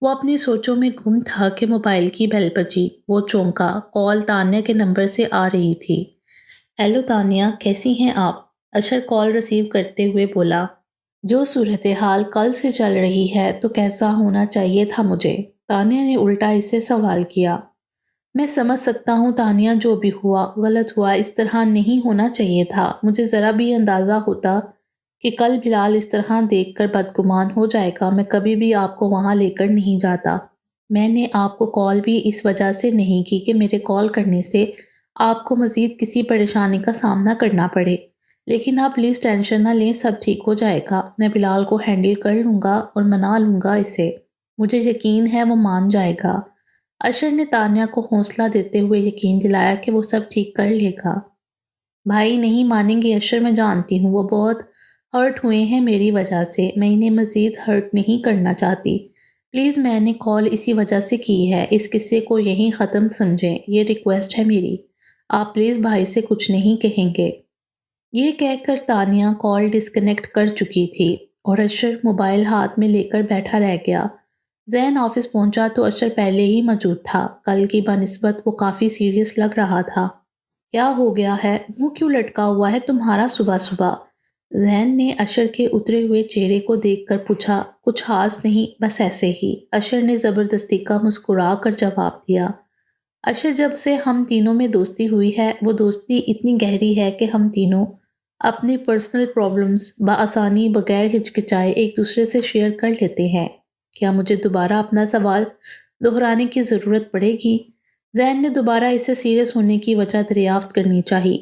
وہ اپنی سوچوں میں گم تھا کہ موبائل کی بیل بجی۔ وہ چونکا، کال تانیہ کے نمبر سے آ رہی تھی۔ ہیلو تانیہ، کیسی ہیں آپ؟ اشر کال ریسیو کرتے ہوئے بولا، جو صورتحال کل سے چل رہی ہے تو کیسا ہونا چاہیے تھا مجھے؟ تانیہ نے الٹا اس سے سوال کیا۔ میں سمجھ سکتا ہوں تانیہ، جو بھی ہوا غلط ہوا، اس طرح نہیں ہونا چاہیے تھا۔ مجھے ذرا بھی اندازہ ہوتا کہ کل بلال اس طرح دیکھ کر بدگمان ہو جائے گا، میں کبھی بھی آپ کو وہاں لے کر نہیں جاتا۔ میں نے آپ کو کال بھی اس وجہ سے نہیں کی کہ میرے کال کرنے سے آپ کو مزید کسی پریشانی کا سامنا کرنا پڑے، لیکن آپ پلیز ٹینشن نہ لیں، سب ٹھیک ہو جائے گا۔ میں بلال کو ہینڈل کر لوں گا اور منا لوں گا اسے، مجھے یقین ہے وہ مان جائے گا۔ اشر نے تانیہ کو حوصلہ دیتے ہوئے یقین دلایا کہ وہ سب ٹھیک کر لے گا۔ بھائی نہیں مانیں گے اشر، میں جانتی ہوں وہ بہت ہرٹ ہوئے ہیں میری وجہ سے، میں انہیں مزید ہرٹ نہیں کرنا چاہتی۔ پلیز میں نے کال اسی وجہ سے کی ہے، اس قصے کو یہیں ختم سمجھیں، یہ ریکویسٹ ہے میری، آپ پلیز بھائی سے کچھ نہیں کہیں گے۔ یہ کہہ کر تانیہ کال ڈسکنیکٹ کر چکی تھی اور اشر موبائل ہاتھ میں لے کر بیٹھا رہ گیا۔ زین آفس پہنچا تو اشر پہلے ہی موجود تھا۔ کل کی بنسبت وہ کافی سیریس لگ رہا تھا۔ کیا ہو گیا ہے؟ منہ کیوں لٹکا ہوا ہے تمہارا صبح صبح؟ زین نے اشر کے اترے ہوئے چہرے کو دیکھ کر پوچھا۔ کچھ خاص نہیں، بس ایسے ہی، اشر نے زبردستی کا مسکرا کر جواب دیا۔ اشر، جب سے ہم تینوں میں دوستی ہوئی ہے وہ دوستی اتنی گہری ہے کہ ہم تینوں اپنی پرسنل پرابلمز بآسانی بغیر ہچکچائے ایک دوسرے سے شیئر کر لیتے ہیں۔ کیا مجھے دوبارہ اپنا سوال دہرانے کی ضرورت پڑے گی؟ زین نے دوبارہ اسے سیریس ہونے کی وجہ دریافت کرنی چاہی۔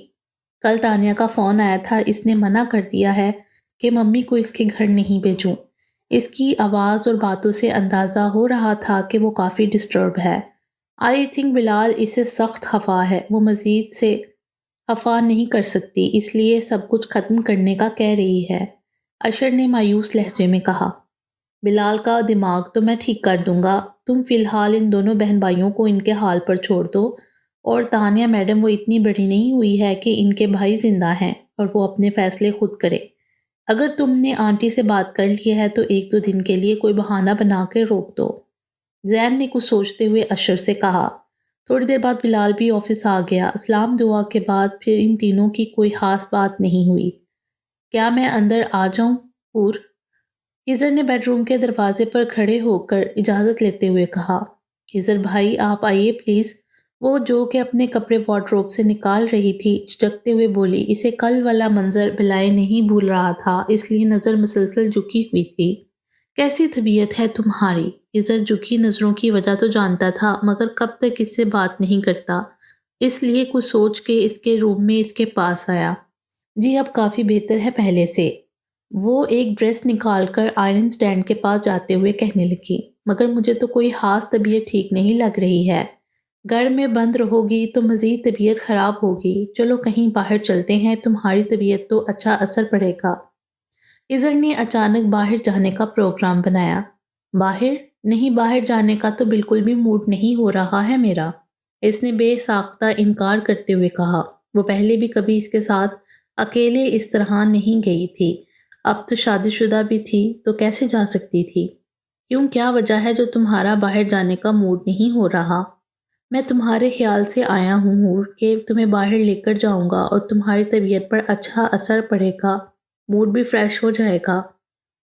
کل تانیہ کا فون آیا تھا، اس نے منع کر دیا ہے کہ ممی کو اس کے گھر نہیں بھیجوں۔ اس کی آواز اور باتوں سے اندازہ ہو رہا تھا کہ وہ کافی ڈسٹرب ہے۔ آئی تھنک بلال اسے سخت خفا ہے، وہ مزید سے خفا نہیں کر سکتی، اس لیے سب کچھ ختم کرنے کا کہہ رہی ہے۔ اشر نے مایوس لہجے میں کہا۔ بلال کا دماغ تو میں ٹھیک کر دوں گا، تم فی الحال ان دونوں بہن بھائیوں کو ان کے حال پر چھوڑ دو، اور تانیہ میڈم وہ اتنی بڑی نہیں ہوئی ہے کہ ان کے بھائی زندہ ہیں اور وہ اپنے فیصلے خود کرے۔ اگر تم نے آنٹی سے بات کر لی ہے تو ایک دو دن کے لیے کوئی بہانہ بنا کے روک دو۔ زین نے کچھ سوچتے ہوئے اشر سے کہا۔ تھوڑی دیر بعد بلال بھی آفس آ گیا۔ سلام دعا کے بعد پھر ان تینوں کی کوئی خاص بات نہیں ہوئی۔ کیا میں اندر آ جاؤں پور؟ ہزر نے بیڈ روم کے دروازے پر کھڑے ہو کر اجازت لیتے ہوئے کہا۔ ہزر بھائی آپ آئیے پلیز۔ وہ جو کہ اپنے کپڑے وارڈروب سے نکال رہی تھی جھجکتے ہوئے بولی۔ اسے کل والا منظر بلائے نہیں بھول رہا تھا، اس لیے نظر مسلسل جھکی ہوئی تھی۔ کیسی طبیعت ہے تمہاری؟ ہزر جھکی نظروں کی وجہ تو جانتا تھا مگر کب تک اس سے بات نہیں کرتا، اس لیے کچھ سوچ کے اس کے روم میں اس کے پاس آیا۔ جی اب کافی بہتر ہے پہلے سے، وہ ایک ڈریس نکال کر آئرن سٹینڈ کے پاس جاتے ہوئے کہنے لگی۔ مگر مجھے تو کوئی خاص طبیعت ٹھیک نہیں لگ رہی ہے، گھر میں بند رہو گی تو مزید طبیعت خراب ہوگی، چلو کہیں باہر چلتے ہیں، تمہاری طبیعت تو اچھا اثر پڑے گا۔ ہزر نے اچانک باہر جانے کا پروگرام بنایا۔ باہر؟ نہیں، باہر جانے کا تو بالکل بھی موڈ نہیں ہو رہا ہے میرا، اس نے بے ساختہ انکار کرتے ہوئے کہا۔ وہ پہلے بھی کبھی اس کے ساتھ اکیلے اس طرح نہیں گئی تھی، اب تو شادی شدہ بھی تھی تو کیسے جا سکتی تھی؟ کیوں، کیا وجہ ہے جو تمہارا باہر جانے کا موڈ نہیں ہو رہا؟ میں تمہارے خیال سے آیا ہوں حور کہ تمہیں باہر لے کر جاؤں گا اور تمہاری طبیعت پر اچھا اثر پڑے گا، موڈ بھی فریش ہو جائے گا۔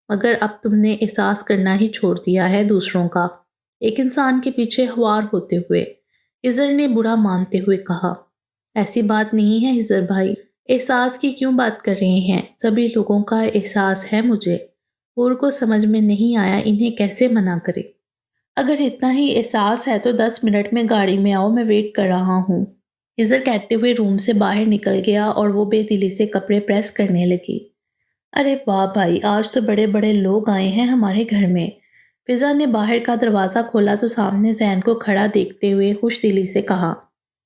مگر اب تم نے احساس کرنا ہی چھوڑ دیا ہے دوسروں کا، ایک انسان کے پیچھے خوار ہوتے ہوئے، ہزر نے برا مانتے ہوئے کہا۔ ایسی بات نہیں ہے ہزر بھائی، احساس کی کیوں بات کر رہے ہیں؟ سبھی لوگوں کا احساس ہے مجھے۔ حور کو سمجھ میں نہیں آیا انہیں کیسے منع کرے۔ اگر اتنا ہی احساس ہے تو 10 منٹ میں گاڑی میں آؤ، میں ویٹ کر رہا ہوں۔ ہزر کہتے ہوئے روم سے باہر نکل گیا اور وہ بے دلی سے کپڑے پریس کرنے لگی۔ ارے واہ بھائی، آج تو بڑے بڑے لوگ آئے ہیں ہمارے گھر میں۔ فضا نے باہر کا دروازہ کھولا تو سامنے زین کو کھڑا دیکھتے ہوئے خوش دلی سے کہا۔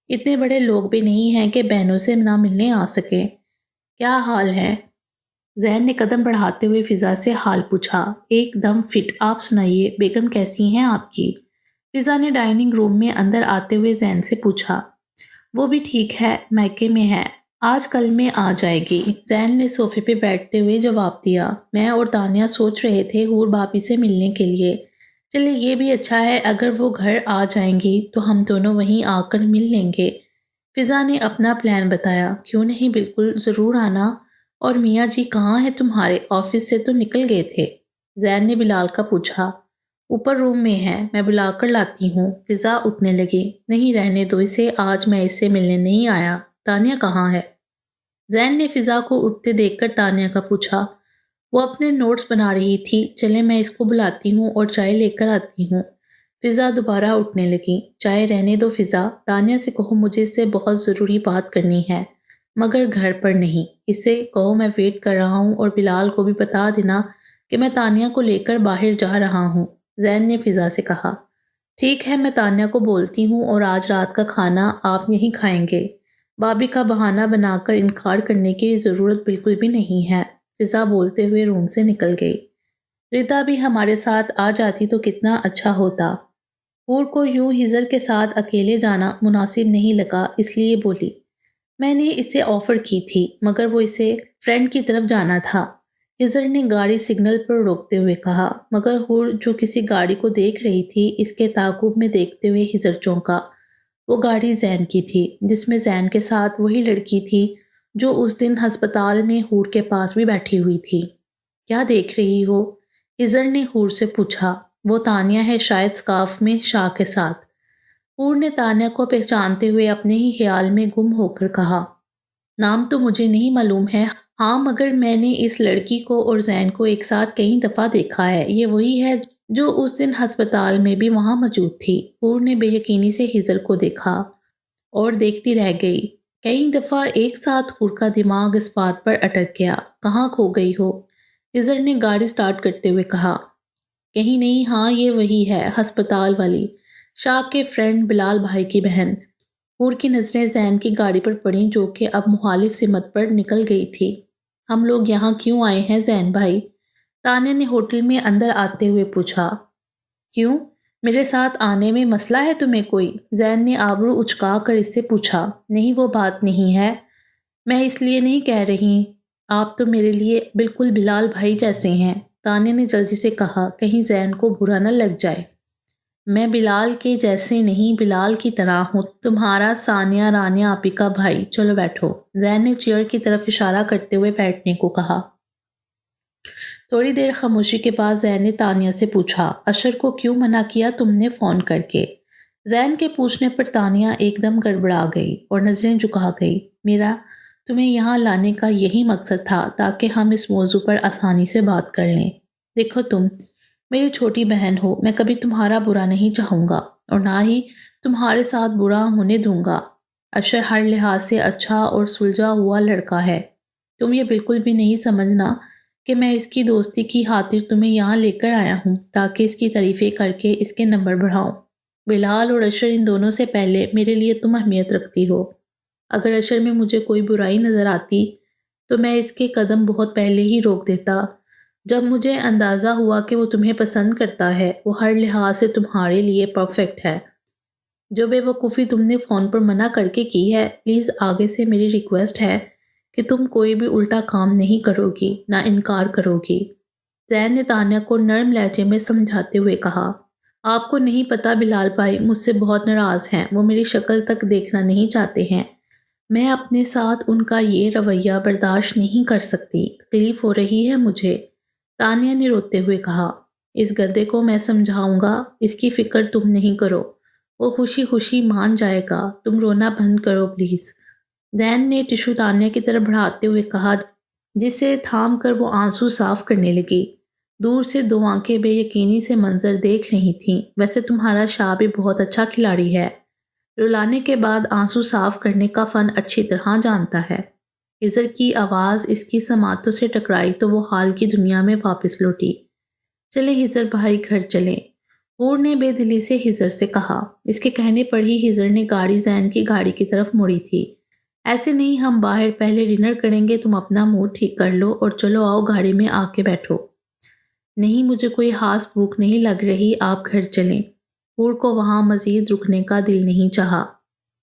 اتنے بڑے لوگ بھی نہیں ہیں کہ بہنوں سے نہ ملنے آ سکیں۔ کیا حال ہے؟ زین نے قدم بڑھاتے ہوئے فضا سے حال پوچھا۔ ایک دم فٹ، آپ سنائیے، بیگم کیسی ہیں آپ کی؟ فضا نے ڈائننگ روم میں اندر آتے ہوئے زین سے پوچھا۔ وہ بھی ٹھیک ہے، میکے میں ہے، آج کل میں آ جائے گی، زین نے صوفے پہ بیٹھتے ہوئے جواب دیا۔ میں اور تانیہ سوچ رہے تھے حور بھابھی سے ملنے کے لیے، چلے یہ بھی اچھا ہے، اگر وہ گھر آ جائیں گی تو ہم دونوں وہیں آ کر مل لیں گے۔ فضا نے اپنا پلان بتایا۔ کیوں نہیں، بالکل ضرور آنا۔ اور میاں جی کہاں ہیں تمہارے؟ آفس سے تو نکل گئے تھے، زین نے بلال کا پوچھا۔ اوپر روم میں ہے، میں بلا کر لاتی ہوں۔ فضا اٹھنے لگی۔ نہیں رہنے دو اسے، آج میں اسے ملنے نہیں آیا۔ تانیہ کہاں ہے؟ زین نے فضا کو اٹھتے دیکھ کر تانیہ کا پوچھا۔ وہ اپنے نوٹس بنا رہی تھی، چلے میں اس کو بلاتی ہوں اور چائے لے کر آتی ہوں۔ فضا دوبارہ اٹھنے لگی۔ چائے رہنے دو فضا، تانیہ سے کہو مجھے اس سے بہت ضروری بات کرنی ہے، مگر گھر پر نہیں، اسے کہو میں ویٹ کر رہا ہوں، اور بلال کو بھی بتا دینا کہ میں تانیہ کو لے کر باہر جا رہا ہوں۔ زین نے فضا سے کہا۔ ٹھیک ہے، میں تانیہ کو بولتی ہوں، اور آج رات کا کھانا آپ یہیں کھائیں گے، بھابھی کا بہانہ بنا کر انکار کرنے کی ضرورت بالکل بھی نہیں ہے۔ فضا بولتے ہوئے روم سے نکل گئی۔ ردا بھی ہمارے ساتھ آ جاتی تو کتنا اچھا ہوتا۔ حور کو یوں ہزر کے ساتھ اکیلے جانا مناسب نہیں لگا، اس لیے بولی۔ میں نے اسے آفر کی تھی مگر وہ اسے فرینڈ کی طرف جانا تھا، ہزر نے گاڑی سگنل پر روکتے ہوئے کہا۔ مگر حور جو کسی گاڑی کو دیکھ رہی تھی، اس کے تعاقب میں دیکھتے ہوئے ہزر چونکا۔ وہ گاڑی زین کی تھی، جس میں زین کے ساتھ وہی لڑکی تھی جو اس دن ہسپتال میں حور کے پاس بھی بیٹھی ہوئی تھی۔ کیا دیکھ رہی ہو؟ ہزر نے حور سے پوچھا۔ وہ تانیہ ہے، شاید سکارف میں شاہ کے ساتھ۔ حور نے تانیہ کو پہچانتے ہوئے اپنے ہی خیال میں گم ہو کر کہا۔ نام تو مجھے نہیں معلوم ہے، ہاں مگر میں نے اس لڑکی کو اور زین کو ایک ساتھ کئی دفعہ دیکھا ہے، یہ وہی ہے جو اس دن ہسپتال میں بھی وہاں موجود تھی۔ حور نے بے یقینی سے ہزر کو دیکھا اور دیکھتی رہ گئی۔ کئی دفعہ ایک ساتھ حور کا دماغ اس بات پر اٹک گیا۔ کہاں کھو گئی ہو؟ ہزر نے گاڑی سٹارٹ کرتے ہوئے کہا۔ کہیں نہیں، ہاں یہ وہی ہے، ہسپتال والی، شاہ کے فرینڈ بلال بھائی کی بہن۔ حور کی نظریں زین کی گاڑی پر پڑیں جو کہ اب مخالف سمت پر نکل گئی تھی۔ ہم لوگ یہاں کیوں آئے ہیں زین بھائی؟ تانیہ نے ہوٹل میں اندر آتے ہوئے پوچھا۔ کیوں؟ میرے ساتھ آنے میں مسئلہ ہے تمہیں کوئی؟ زین نے آبرو اچکا کر اس سے پوچھا۔ نہیں، وہ بات نہیں ہے، میں اس لیے نہیں کہہ رہی، آپ تو میرے لیے بالکل بلال بھائی جیسے ہیں، تانیہ نے جلدی سے کہا، کہیں زین کو برا نہ لگ جائے۔ میں بلال کے جیسے نہیں، بلال کی طرح ہوں، تمہارا ثانیہ رانیہ آپی کا بھائی، چلو بیٹھو، زین نے چیئر کی طرف اشارہ کرتے ہوئے بیٹھنے کو کہا۔ تھوڑی دیر خاموشی کے بعد زین نے تانیہ سے پوچھا، اشر کو کیوں منع کیا تم نے فون کر کے؟ زین کے پوچھنے پر تانیہ ایک دم گڑبڑا گئی اور نظریں جھکا گئی۔ میرا تمہیں یہاں لانے کا یہی مقصد تھا تاکہ ہم اس موضوع پر آسانی سے بات کر لیں۔ دیکھو تم میری چھوٹی بہن ہو، میں کبھی تمہارا برا نہیں چاہوں گا اور نہ ہی تمہارے ساتھ برا ہونے دوں گا۔ اشر ہر لحاظ سے اچھا اور سلجھا ہوا لڑکا ہے، تم یہ بالکل بھی نہیں سمجھنا کہ میں اس کی دوستی کی خاطر تمہیں یہاں لے کر آیا ہوں تاکہ اس کی تعریفیں کر کے اس کے نمبر بڑھاؤں۔ بلال اور اشر ان دونوں سے پہلے میرے لیے تم اہمیت رکھتی ہو، اگر اشر میں مجھے کوئی برائی نظر آتی تو میں اس کے قدم بہت پہلے ہی روک دیتا۔ جب مجھے اندازہ ہوا کہ وہ تمہیں پسند کرتا ہے، وہ ہر لحاظ سے تمہارے لیے پرفیکٹ ہے۔ جو بے وقوفی تم نے فون پر منع کر کے کی ہے، پلیز آگے سے میری ریکویسٹ ہے کہ تم کوئی بھی الٹا کام نہیں کرو گی، نہ انکار کرو گی۔ زین نے تانیہ کو نرم لہجے میں سمجھاتے ہوئے کہا، آپ کو نہیں پتا بلال بھائی مجھ سے بہت ناراض ہیں، وہ میری شکل تک دیکھنا نہیں چاہتے ہیں، میں اپنے ساتھ ان کا یہ رویہ برداشت نہیں کر سکتی، تکلیف ہو رہی ہے مجھے، تانیہ نے روتے ہوئے کہا۔ اس گدھے کو میں سمجھاؤں گا، اس کی فکر تم نہیں کرو، وہ خوشی خوشی مان جائے گا، تم رونا بند کرو پلیز، زین نے ٹشو تانیہ کی طرف بڑھاتے ہوئے کہا، جسے تھام کر وہ آنسو صاف کرنے لگی۔ دور سے دو آنکھیں بے یقینی سے منظر دیکھ رہی تھیں۔ ویسے تمہارا شاہ بھی بہت اچھا کھلاڑی ہے، رلانے کے بعد آنسو صاف کرنے کا فن اچھی طرح جانتا ہے۔ ہزر کی آواز اس کی سماعتوں سے ٹکرائی تو وہ حال کی دنیا میں واپس لوٹی۔ چلے ہزر بھائی گھر چلیں، حور نے بے دلی سے ہزر سے کہا۔ اس کے کہنے پر ہی ہزر نے گاڑی زین کی گاڑی کی طرف موڑی تھی۔ ایسے نہیں، ہم باہر پہلے ڈنر کریں گے، تم اپنا موڈ ٹھیک کر لو اور چلو آؤ گاڑی میں آ کے بیٹھو۔ نہیں، مجھے کوئی خاص بھوک نہیں لگ رہی، آپ گھر چلیں۔ حور کو وہاں مزید رکنے کا دل نہیں چاہا۔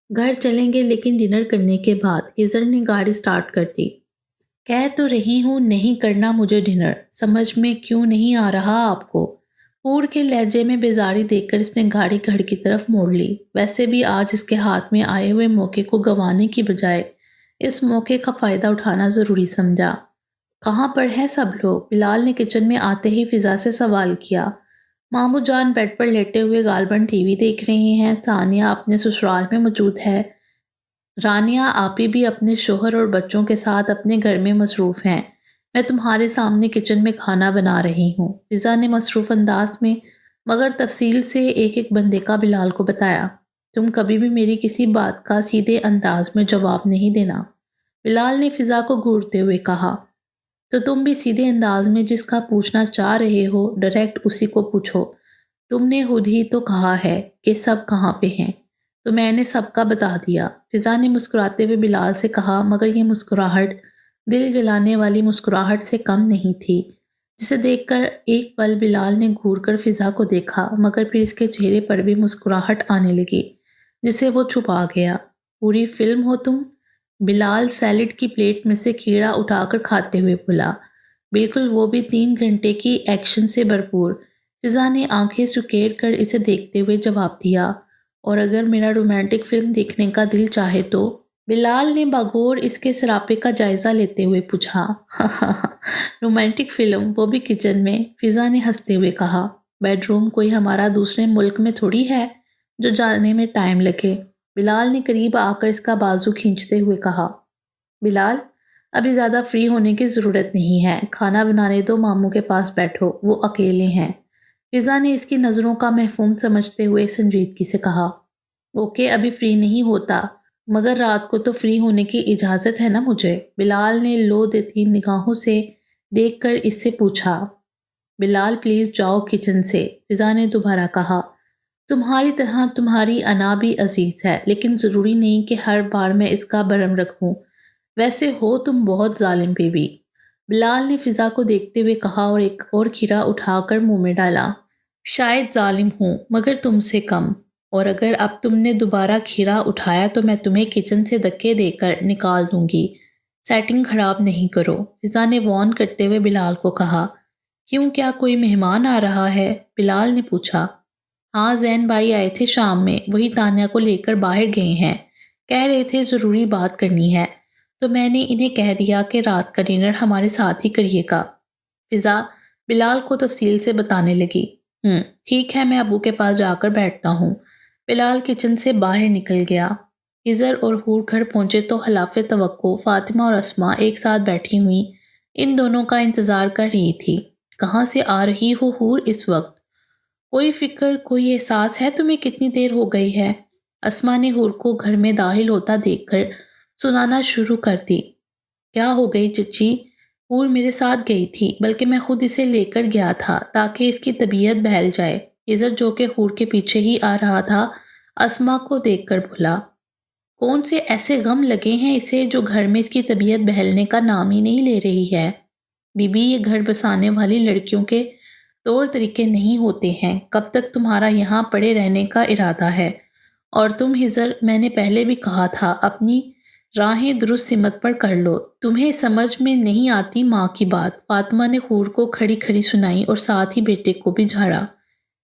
گھر چلیں گے لیکن ڈنر کرنے کے بعد، ہزر نے گاڑی سٹارٹ کر دی۔ کہہ تو رہی ہوں نہیں کرنا مجھے ڈنر، سمجھ میں کیوں نہیں آ رہا آپ کو؟ حور کے لہجے میں بیزاری دیکھ کر اس نے گاڑی گھر کی طرف موڑ لی۔ ویسے بھی آج اس کے ہاتھ میں آئے ہوئے موقع کو گنوانے کی بجائے اس موقع کا فائدہ اٹھانا ضروری سمجھا۔ کہاں پر ہیں سب لوگ؟ بلال نے کچن میں آتے ہی فضا سے سوال کیا۔ مامو جان بیڈ پر لیٹے ہوئے غالباً ٹی وی دیکھ رہے ہیں، ثانیہ اپنے سسرال میں موجود ہے، رانیہ آپی بھی اپنے شوہر اور بچوں کے ساتھ اپنے گھر میں مصروف ہیں، میں تمہارے سامنے کچن میں کھانا بنا رہی ہوں، فضا نے مصروف انداز میں مگر تفصیل سے ایک ایک بندے کا بلال کو بتایا۔ تم کبھی بھی میری کسی بات کا سیدھے انداز میں جواب نہیں دینا، بلال نے فضا کو گھورتے ہوئے کہا۔ تو تم بھی سیدھے انداز میں جس کا پوچھنا چاہ رہے ہو ڈائریکٹ اسی کو پوچھو، تم نے خود ہی تو کہا ہے کہ سب کہاں پہ ہیں، تو میں نے سب کا بتا دیا، فضا نے مسکراتے ہوئے بلال سے کہا، مگر یہ مسکراہٹ دل جلانے والی مسکراہٹ سے کم نہیں تھی، جسے دیکھ کر ایک پل بلال نے گھور کر فضا کو دیکھا مگر پھر اس کے چہرے پر بھی مسکراہٹ آنے لگی جسے وہ چھپا گیا۔ پوری فلم ہو تم؟ بلال سیلڈ کی پلیٹ میں سے کھیڑا اٹھا کر کھاتے ہوئے بولا۔ بالکل، وہ بھی 3 گھنٹے کی ایکشن سے بھرپور، فضا نے آنکھیں سکیڑ کر اسے دیکھتے ہوئے جواب دیا، اور اگر میرا رومانٹک فلم دیکھنے کا دل چاہے تو؟ بلال نے باغور اس کے سراپے کا جائزہ لیتے ہوئے پوچھا۔ رومانٹک فلم، وہ بھی کچن میں، فضا نے ہنستے ہوئے کہا۔ بیڈ روم کوئی ہمارا دوسرے ملک میں تھوڑی ہے جو جانے میں ٹائم لگے، بلال نے قریب آ کر اس کا بازو کھینچتے ہوئے کہا۔ بلال، ابھی زیادہ فری ہونے کی ضرورت نہیں ہے، کھانا بنانے دو، ماموں کے پاس بیٹھو، وہ اکیلے ہیں، فضا نے اس کی نظروں کا مفہوم سمجھتے ہوئے سنجیدگی سے کہا۔ اوکے، ابھی فری نہیں ہوتا، مگر رات کو تو فری ہونے کی اجازت ہے نا مجھے، بلال نے لو دیتی نگاہوں سے دیکھ کر اس سے پوچھا۔ بلال پلیز جاؤ کچن سے، فضا نے دوبارہ کہا۔ تمہاری طرح تمہاری انا بھی عزیز ہے، لیکن ضروری نہیں کہ ہر بار میں اس کا برہم رکھوں۔ ویسے ہو تم بہت ظالم بیوی، بلال نے فضا کو دیکھتے ہوئے کہا اور ایک اور کھیرا اٹھا کر منہ میں ڈالا۔ شاید ظالم ہوں مگر تم سے کم، اور اگر اب تم نے دوبارہ کھیرا اٹھایا تو میں تمہیں کچن سے دھکے دے کر نکال دوں گی۔ سیٹنگ خراب نہیں کرو، فضا نے وارن کرتے ہوئے بلال کو کہا۔ کیوں، کیا کوئی مہمان آ رہا ہے؟ بلال نے پوچھا۔ ہاں، زین بھائی آئے تھے شام میں، وہی تانیہ کو لے کر باہر گئے ہیں، کہہ رہے تھے ضروری بات کرنی ہے، تو میں نے انہیں کہہ دیا کہ رات کا ڈنر ہمارے ساتھ ہی کریے گا۔ فضا بلال کو تفصیل سے بتانے لگی۔ ٹھیک ہے، میں ابو کے پاس جا کر بیٹھتا ہوں۔ بلال کچن سے باہر نکل گیا۔ ہزر اور حور گھر پہنچے تو خلاف توقع فاطمہ اور اسما ایک ساتھ بیٹھی ہوئی ان دونوں کا انتظار کر رہی تھی۔ کہاں سے آ رہی ہو حور اس وقت؟ کوئی فکر، کوئی احساس ہے تمہیں کتنی دیر ہو گئی ہے؟ اسما نے حور کو گھر میں داخل ہوتا دیکھ کر سنانا شروع کر دی۔ کیا ہو گئی چچی؟ حور میرے ساتھ گئی تھی، بلکہ میں خود اسے لے کر گیا تھا تاکہ اس کی طبیعت بہل جائے۔ ہزر جو کہ حور کے پیچھے ہی آ رہا تھا اسما کو دیکھ کر بولا۔ کون سے ایسے غم لگے ہیں اسے جو گھر میں اس کی طبیعت بہلنے کا نام ہی نہیں لے رہی ہے؟ بی بی، یہ گھر بسانے والی لڑکیوں کے طور طریقے نہیں ہوتے ہیں۔ کب تک تمہارا یہاں پڑے رہنے کا ارادہ ہے؟ اور تم ہزر، میں نے پہلے بھی کہا تھا اپنی راہیں درست سمت پر کر لو، تمہیں سمجھ میں نہیں آتی ماں کی بات۔ فاطمہ نے حور کو کھڑی کھڑی سنائی اور ساتھ ہی بیٹے کو بھی جھاڑا۔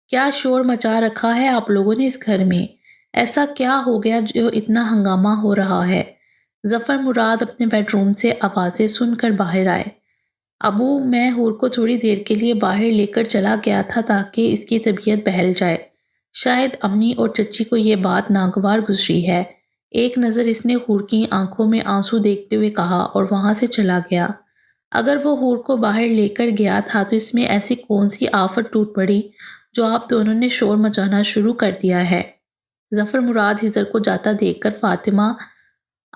کیا شور مچا رکھا ہے آپ لوگوں نے اس گھر میں؟ ایسا کیا ہو گیا جو اتنا ہنگامہ ہو رہا ہے؟ ظفر مراد اپنے بیڈ روم سے آوازیں سن کر باہر آئے۔ ابو، میں حور کو تھوڑی دیر کے لیے باہر لے کر چلا گیا تھا تاکہ اس کی طبیعت بہل جائے۔ شاید امی اور چچی کو یہ بات ناگوار گزری ہے۔ ایک نظر اس نے حور کی آنکھوں میں آنسو دیکھتے ہوئے کہا اور وہاں سے چلا گیا۔ اگر وہ حور کو باہر لے کر گیا تھا تو اس میں ایسی کون سی آفت ٹوٹ پڑی جو آپ دونوں نے شور مچانا شروع کر دیا ہے؟ ظفر مراد ہزر کو جاتا دیکھ کر فاطمہ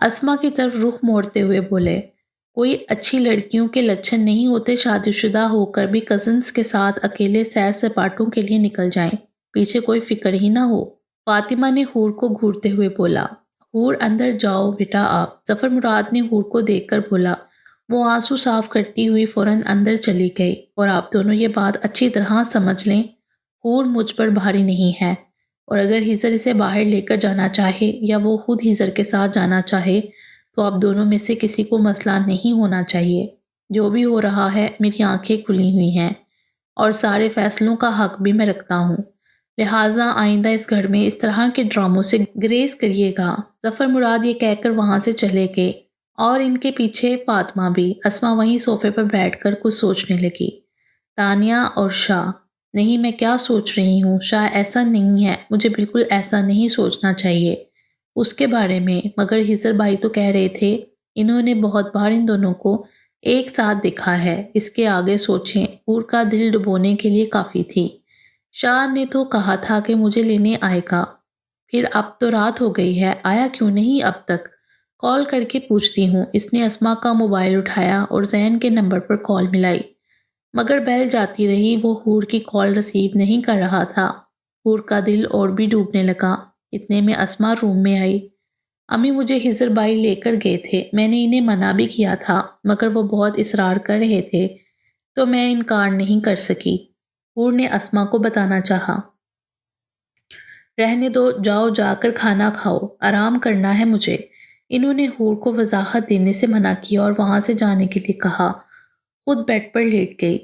اسما کی طرف رخ موڑتے ہوئے بولے۔ کوئی اچھی لڑکیوں کے لچھن نہیں ہوتے شادی شدہ ہو کر بھی کزنز کے ساتھ اکیلے سیر سپاٹوں کے لیے نکل جائیں، پیچھے کوئی فکر ہی نہ ہو۔ فاطمہ نے حور کو گھورتے ہوئے بولا۔ حور اندر جاؤ بیٹا آپ، ظفر مراد نے حور کو دیکھ کر بولا۔ وہ آنسو صاف کرتی ہوئی فوراً اندر چلی گئی۔ اور آپ دونوں یہ بات اچھی طرح سمجھ لیں، حور مجھ پر بھاری نہیں ہے، اور اگر ہزر اسے باہر لے کر جانا چاہے یا وہ خود ہزر کے ساتھ جانا چاہے تو آپ دونوں میں سے کسی کو مسئلہ نہیں ہونا چاہیے۔ جو بھی ہو رہا ہے میری آنکھیں کھلی ہوئی ہیں اور سارے فیصلوں کا حق بھی میں رکھتا ہوں، لہٰذا آئندہ اس گھر میں اس طرح کے ڈراموں سے گریز کریے گا۔ ظفر مراد یہ کہہ کر وہاں سے چلے گئے اور ان کے پیچھے فاطمہ بھی۔ اسما وہیں صوفے پر بیٹھ کر کچھ سوچنے لگی۔ تانیہ اور شاہ، نہیں میں کیا سوچ رہی ہوں شاہ، ایسا نہیں ہے، مجھے بالکل ایسا نہیں سوچنا چاہیے اس کے بارے میں، مگر ہزر بھائی تو کہہ رہے تھے انہوں نے بہت بار ان دونوں کو ایک ساتھ دیکھا ہے، اس کے آگے سوچیں حور کا دل ڈبونے کے لیے کافی تھی۔ شاہ نے تو کہا تھا کہ مجھے لینے آئے گا، پھر اب تو رات ہو گئی ہے، آیا کیوں نہیں اب تک؟ کال کر کے پوچھتی ہوں۔ اس نے اسما کا موبائل اٹھایا اور زین کے نمبر پر کال ملائی، مگر بیل جاتی رہی، وہ حور کی کال ریسیو نہیں کر رہا تھا۔ حور کا دل اور بھی ڈوبنے لگا۔ اتنے میں اسما روم میں آئی۔ امی، مجھے ہزر بھائی لے کر گئے تھے، میں نے انہیں منع بھی کیا تھا مگر وہ بہت اصرار کر رہے تھے تو میں انکار نہیں کر سکی۔ حور نے اسما کو بتانا چاہا۔ رہنے دو، جاؤ جا کر کھانا کھاؤ، آرام کرنا ہے مجھے۔ انہوں نے حور کو وضاحت دینے سے منع کیا اور وہاں سے جانے کے لیے کہا۔ خود بیڈ پر لیٹ گئی۔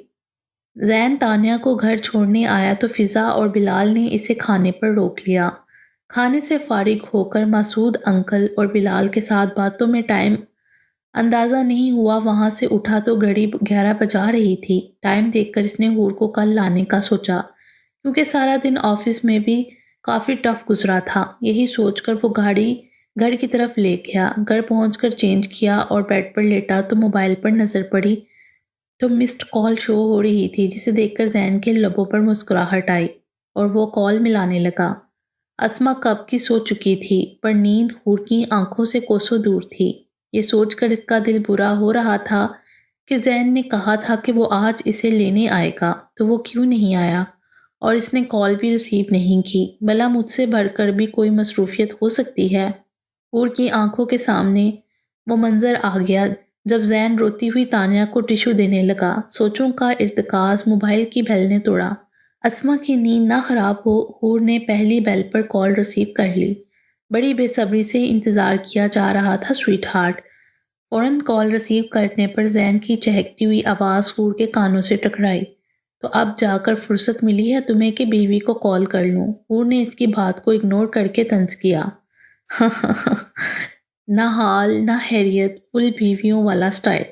زین تانیہ کو گھر چھوڑنے آیا تو فضا اور بلال نے اسے کھانے پر روک لیا۔ کھانے سے فارغ ہو کر مسعود انکل اور بلال کے ساتھ باتوں میں ٹائم اندازہ نہیں ہوا وہاں سے اٹھا تو گھڑی 11 بجا رہی تھی۔ ٹائم دیکھ کر اس نے حور کو کل لانے کا سوچا، کیونکہ سارا دن آفس میں بھی کافی ٹف گزرا تھا۔ یہی سوچ کر وہ گاڑی گھر کی طرف لے گیا۔ گھر پہنچ کر چینج کیا اور بیڈ پر لیٹا تو موبائل پر نظر پڑی تو مسڈ کال شو ہو رہی تھی، جسے دیکھ کر زین کے لبوں پر مسکراہٹ آئی اور وہ کال ملانے لگا۔ اسما کب کی سو چکی تھی پر نیند حور کی آنکھوں سے کوسوں دور تھی۔ یہ سوچ کر اس کا دل برا ہو رہا تھا کہ زین نے کہا تھا کہ وہ آج اسے لینے آئے گا، تو وہ کیوں نہیں آیا؟ اور اس نے کال بھی ریسیو نہیں کی، بھلا مجھ سے بڑھ کر بھی کوئی مصروفیت ہو سکتی ہے؟ حور کی آنکھوں کے سامنے وہ منظر آ گیا جب زین روتی ہوئی تانیہ کو ٹیشو دینے لگا۔ سوچوں کا ارتکاز موبائل کی بیل نے توڑا۔ اسما کی نیند نہ خراب ہو، حور نے پہلی بیل پر کال ریسیو کر لی۔ بڑی بے صبری سے انتظار کیا جا رہا تھا سویٹ ہارٹ۔ فوراً کال ریسیو کرنے پر زین کی چہکتی ہوئی آواز حور کے کانوں سے ٹکرائی۔ تو اب جا کر فرصت ملی ہے تمہیں کہ بیوی کو کال کر لوں؟ حور نے اس کی بات کو اگنور کر کے طنز کیا۔ نہ حال نہ حیریت، فل بیویوں والا سٹائل۔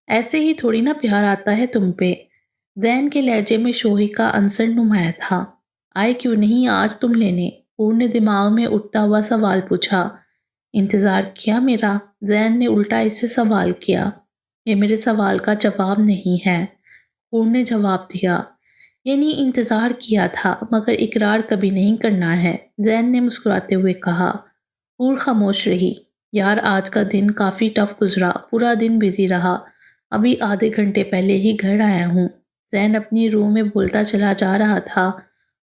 ایسے ہی تھوڑی نہ پیار آتا ہے تم پہ۔ زین کے لہجے میں شوہی کا عنصر نمایاں تھا۔ آئے کیوں نہیں آج تم لینے؟ حور نے دماغ میں اٹھتا ہوا سوال پوچھا۔ انتظار کیا میرا؟ زین نے الٹا اس سے سوال کیا۔ یہ میرے سوال کا جواب نہیں ہے، حور نے جواب دیا۔ یعنی انتظار کیا تھا مگر اقرار کبھی نہیں کرنا ہے، زین نے مسکراتے ہوئے کہا۔ حور خاموش رہی۔ یار آج کا دن کافی ٹف گزرا، پورا دن بزی رہا، ابھی آدھے گھنٹے پہلے ہی گھر آیا ہوں۔ زین اپنی روح میں بولتا چلا جا رہا تھا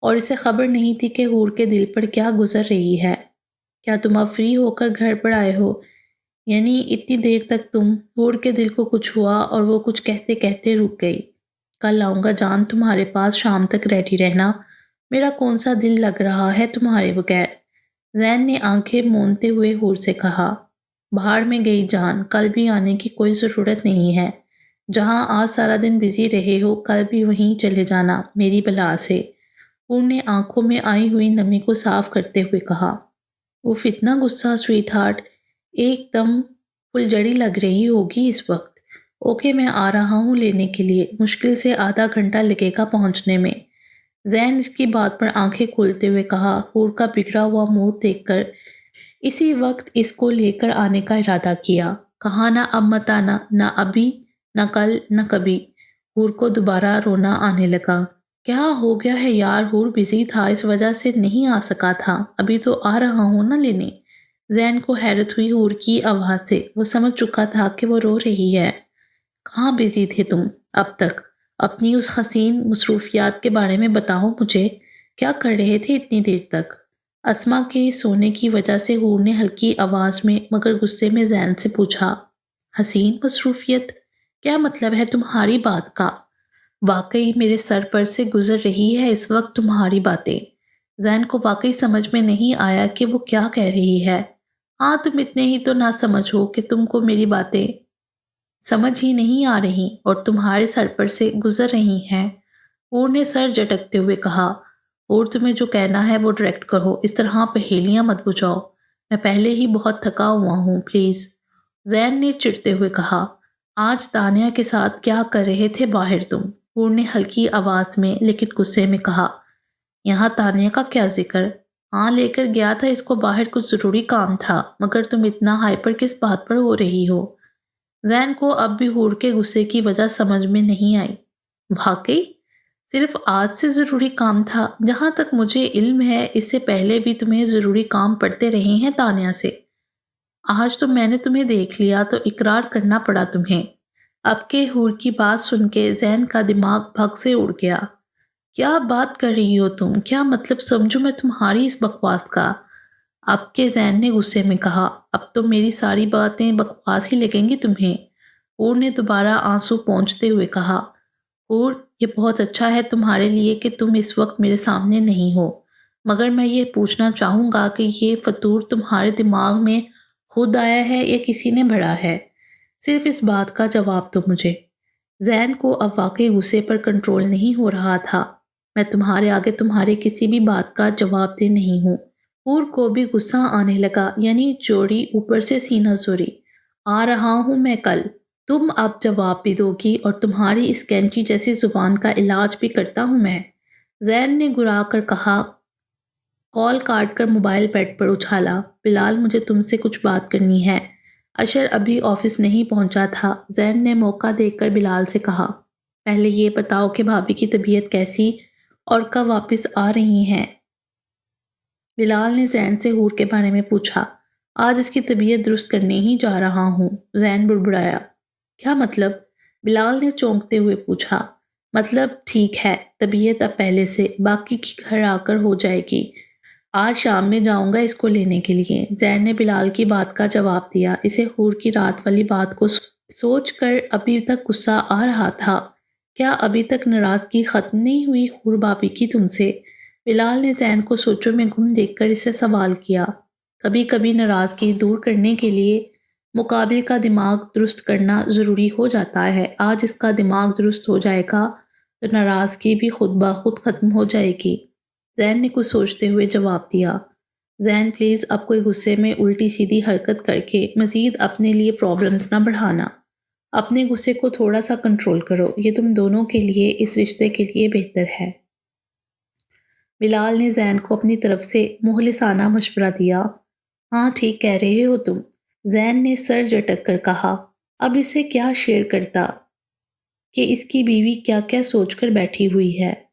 اور اسے خبر نہیں تھی کہ حور کے دل پر کیا گزر رہی ہے۔ کیا تم اب فری ہو کر گھر پر آئے ہو؟ یعنی اتنی دیر تک تم؟ حور کے دل کو کچھ ہوا اور وہ کچھ کہتے کہتے رک گئی۔ کل آؤں گا جان تمہارے پاس، شام تک ریڈی رہنا، میرا کون سا دل لگ رہا ہے تمہارے بغیر۔ زین نے آنکھیں موندتے ہوئے حور سے کہا۔ باہر میں گئی جان، کل بھی آنے کی کوئی ضرورت نہیں ہے۔ جہاں آج سارا دن بزی رہے ہو کل بھی وہیں چلے جانا میری بلا سے۔ حور نے آنکھوں میں آئی ہوئی نمی کو صاف کرتے ہوئے کہا۔ اف اتنا غصہ سویٹ ہارٹ، ایک دم فلجڑی لگ رہی ہوگی اس وقت۔ اوکے میں آ رہا ہوں لینے کے لیے، مشکل سے آدھا گھنٹہ لگے گا پہنچنے میں۔ زین اس کی بات پر آنکھیں کھولتے ہوئے کہا۔ حور کا بگڑا ہوا موڈ دیکھ کر اسی وقت اس کو لے کر آنے کا ارادہ کیا۔ کہا نہ اب مت آنا، نہ ابھی، نہ کل، نہ کبھی۔ حور کو دوبارہ رونا آنے لگا۔ کیا ہو گیا ہے یار؟ حور بزی تھا اس وجہ سے نہیں آ سکا تھا، ابھی تو آ رہا ہوں نا لینے۔ زین کو حیرت ہوئی حور کی آواز سے، وہ سمجھ چکا تھا کہ وہ رو رہی ہے۔ کہاں بزی تھے تم اب تک؟ اپنی اس حسین مصروفیات کے بارے میں بتاؤ مجھے، کیا کر رہے تھے اتنی دیر تک؟ اسما کے سونے کی وجہ سے حور نے ہلکی آواز میں مگر غصے میں زین سے پوچھا۔ حسین مصروفیت؟ کیا مطلب ہے تمہاری بات کا؟ واقعی میرے سر پر سے گزر رہی ہے اس وقت تمہاری باتیں۔ زین کو واقعی سمجھ میں نہیں آیا کہ وہ کیا کہہ رہی ہے۔ ہاں تم اتنے ہی تو نہ سمجھ ہو کہ تم کو میری باتیں سمجھ ہی نہیں آ رہی اور تمہارے سر پر سے گزر رہی ہیں۔ حور نے سر جھٹکتے ہوئے کہا۔ اور تمہیں جو کہنا ہے وہ ڈائریکٹ کہو، اس طرح پہیلیاں مت بجھاؤ، میں پہلے ہی بہت تھکا ہوا ہوں پلیز۔ زین نے چڑھتے ہوئے کہا۔ آج تانیہ کے ساتھ کیا کر رہے تھے باہر تم؟ حور نے ہلکی آواز میں لیکن غصے میں کہا۔ یہاں تانیہ کا کیا ذکر؟ ہاں لے کر گیا تھا اس کو باہر، کچھ ضروری کام تھا، مگر تم اتنا ہائپر کس بات پر ہو رہی ہو؟ زین کو اب بھی حور کے غصے کی وجہ سمجھ میں نہیں آئی۔ واقعی صرف آج سے ضروری کام تھا؟ جہاں تک مجھے علم ہے اس سے پہلے بھی تمہیں ضروری کام پڑتے رہے ہیں تانیہ سے۔ آج تو میں نے تمہیں دیکھ لیا تو اقرار کرنا پڑا تمہیں۔ اب کے حور کی بات سن کے زین کا دماغ بھگ سے اڑ گیا۔ کیا بات کر رہی ہو تم؟ کیا مطلب سمجھوں میں تمہاری اس بکواس کا؟ اب کے زین نے غصے میں کہا۔ اب تو میری ساری باتیں بکواس ہی لگیں گی تمہیں۔ حور نے دوبارہ آنسو پونچھتے ہوئے کہا۔ حور یہ بہت اچھا ہے تمہارے لیے کہ تم اس وقت میرے سامنے نہیں ہو، مگر میں یہ پوچھنا چاہوں گا کہ یہ فطور تمہارے دماغ میں خود آیا ہے یا کسی نے بھرا ہے؟ صرف اس بات کا جواب دو مجھے۔ زین کو اب واقعی غصے پر کنٹرول نہیں ہو رہا تھا۔ میں تمہارے آگے تمہارے کسی بھی بات کا جواب دہ نہیں ہوں۔ حور کو بھی غصہ آنے لگا، یعنی چوڑی اوپر سے سینہ زوری۔ آ رہا ہوں میں کل، تم اب جواب بھی دو گی اور تمہاری اس کینچی جیسی زبان کا علاج بھی کرتا ہوں میں۔ زین نے گھرا کر کہا۔ کال کاٹ کر موبائل بیڈ پر اچھالا۔ بلال مجھے تم سے کچھ بات کرنی ہے۔ اشر ابھی آفس نہیں پہنچا تھا، زین نے موقع دیکھ کر بلال سے کہا۔ پہلے یہ بتاؤ کہ بھابھی کی طبیعت کیسی اور کب واپس آ رہی ہیں؟ بلال نے زین سے حور کے بارے میں پوچھا۔ آج اس کی طبیعت درست کرنے ہی جا رہا ہوں، زین بڑبڑایا۔ کیا مطلب؟ بلال نے چونکتے ہوئے پوچھا۔ مطلب ٹھیک ہے، طبیعت اب پہلے سے باقی کی گھر آ کر ہو جائے گی۔ آج شام میں جاؤں گا اس کو لینے کے لیے۔ زین نے بلال کی بات کا جواب دیا۔ اسے حور کی رات والی بات کو سوچ کر ابھی تک غصہ آ رہا تھا۔ کیا ابھی تک ناراضگی ختم نہیں ہوئی حور بابی کی تم سے؟ بلال نے زین کو سوچوں میں گم دیکھ کر اسے سوال کیا۔ کبھی کبھی ناراضگی دور کرنے کے لیے مقابل کا دماغ درست کرنا ضروری ہو جاتا ہے۔ آج اس کا دماغ درست ہو جائے گا تو ناراضگی بھی خود بخود ختم ہو جائے گی۔ زین نے کچھ سوچتے ہوئے جواب دیا۔ زین پلیز اب کوئی غصے میں الٹی سیدھی حرکت کر کے مزید اپنے لیے پرابلمز نہ بڑھانا۔ اپنے غصے کو تھوڑا سا کنٹرول کرو، یہ تم دونوں کے لیے، اس رشتے کے لیے بہتر ہے۔ بلال نے زین کو اپنی طرف سے مخلصانہ مشورہ دیا۔ ہاں ٹھیک کہہ رہے ہو تم، زین نے سر جھٹک کر کہا۔ اب اسے کیا شیئر کرتا کہ اس کی بیوی کیا کیا سوچ کر بیٹھی ہوئی ہے۔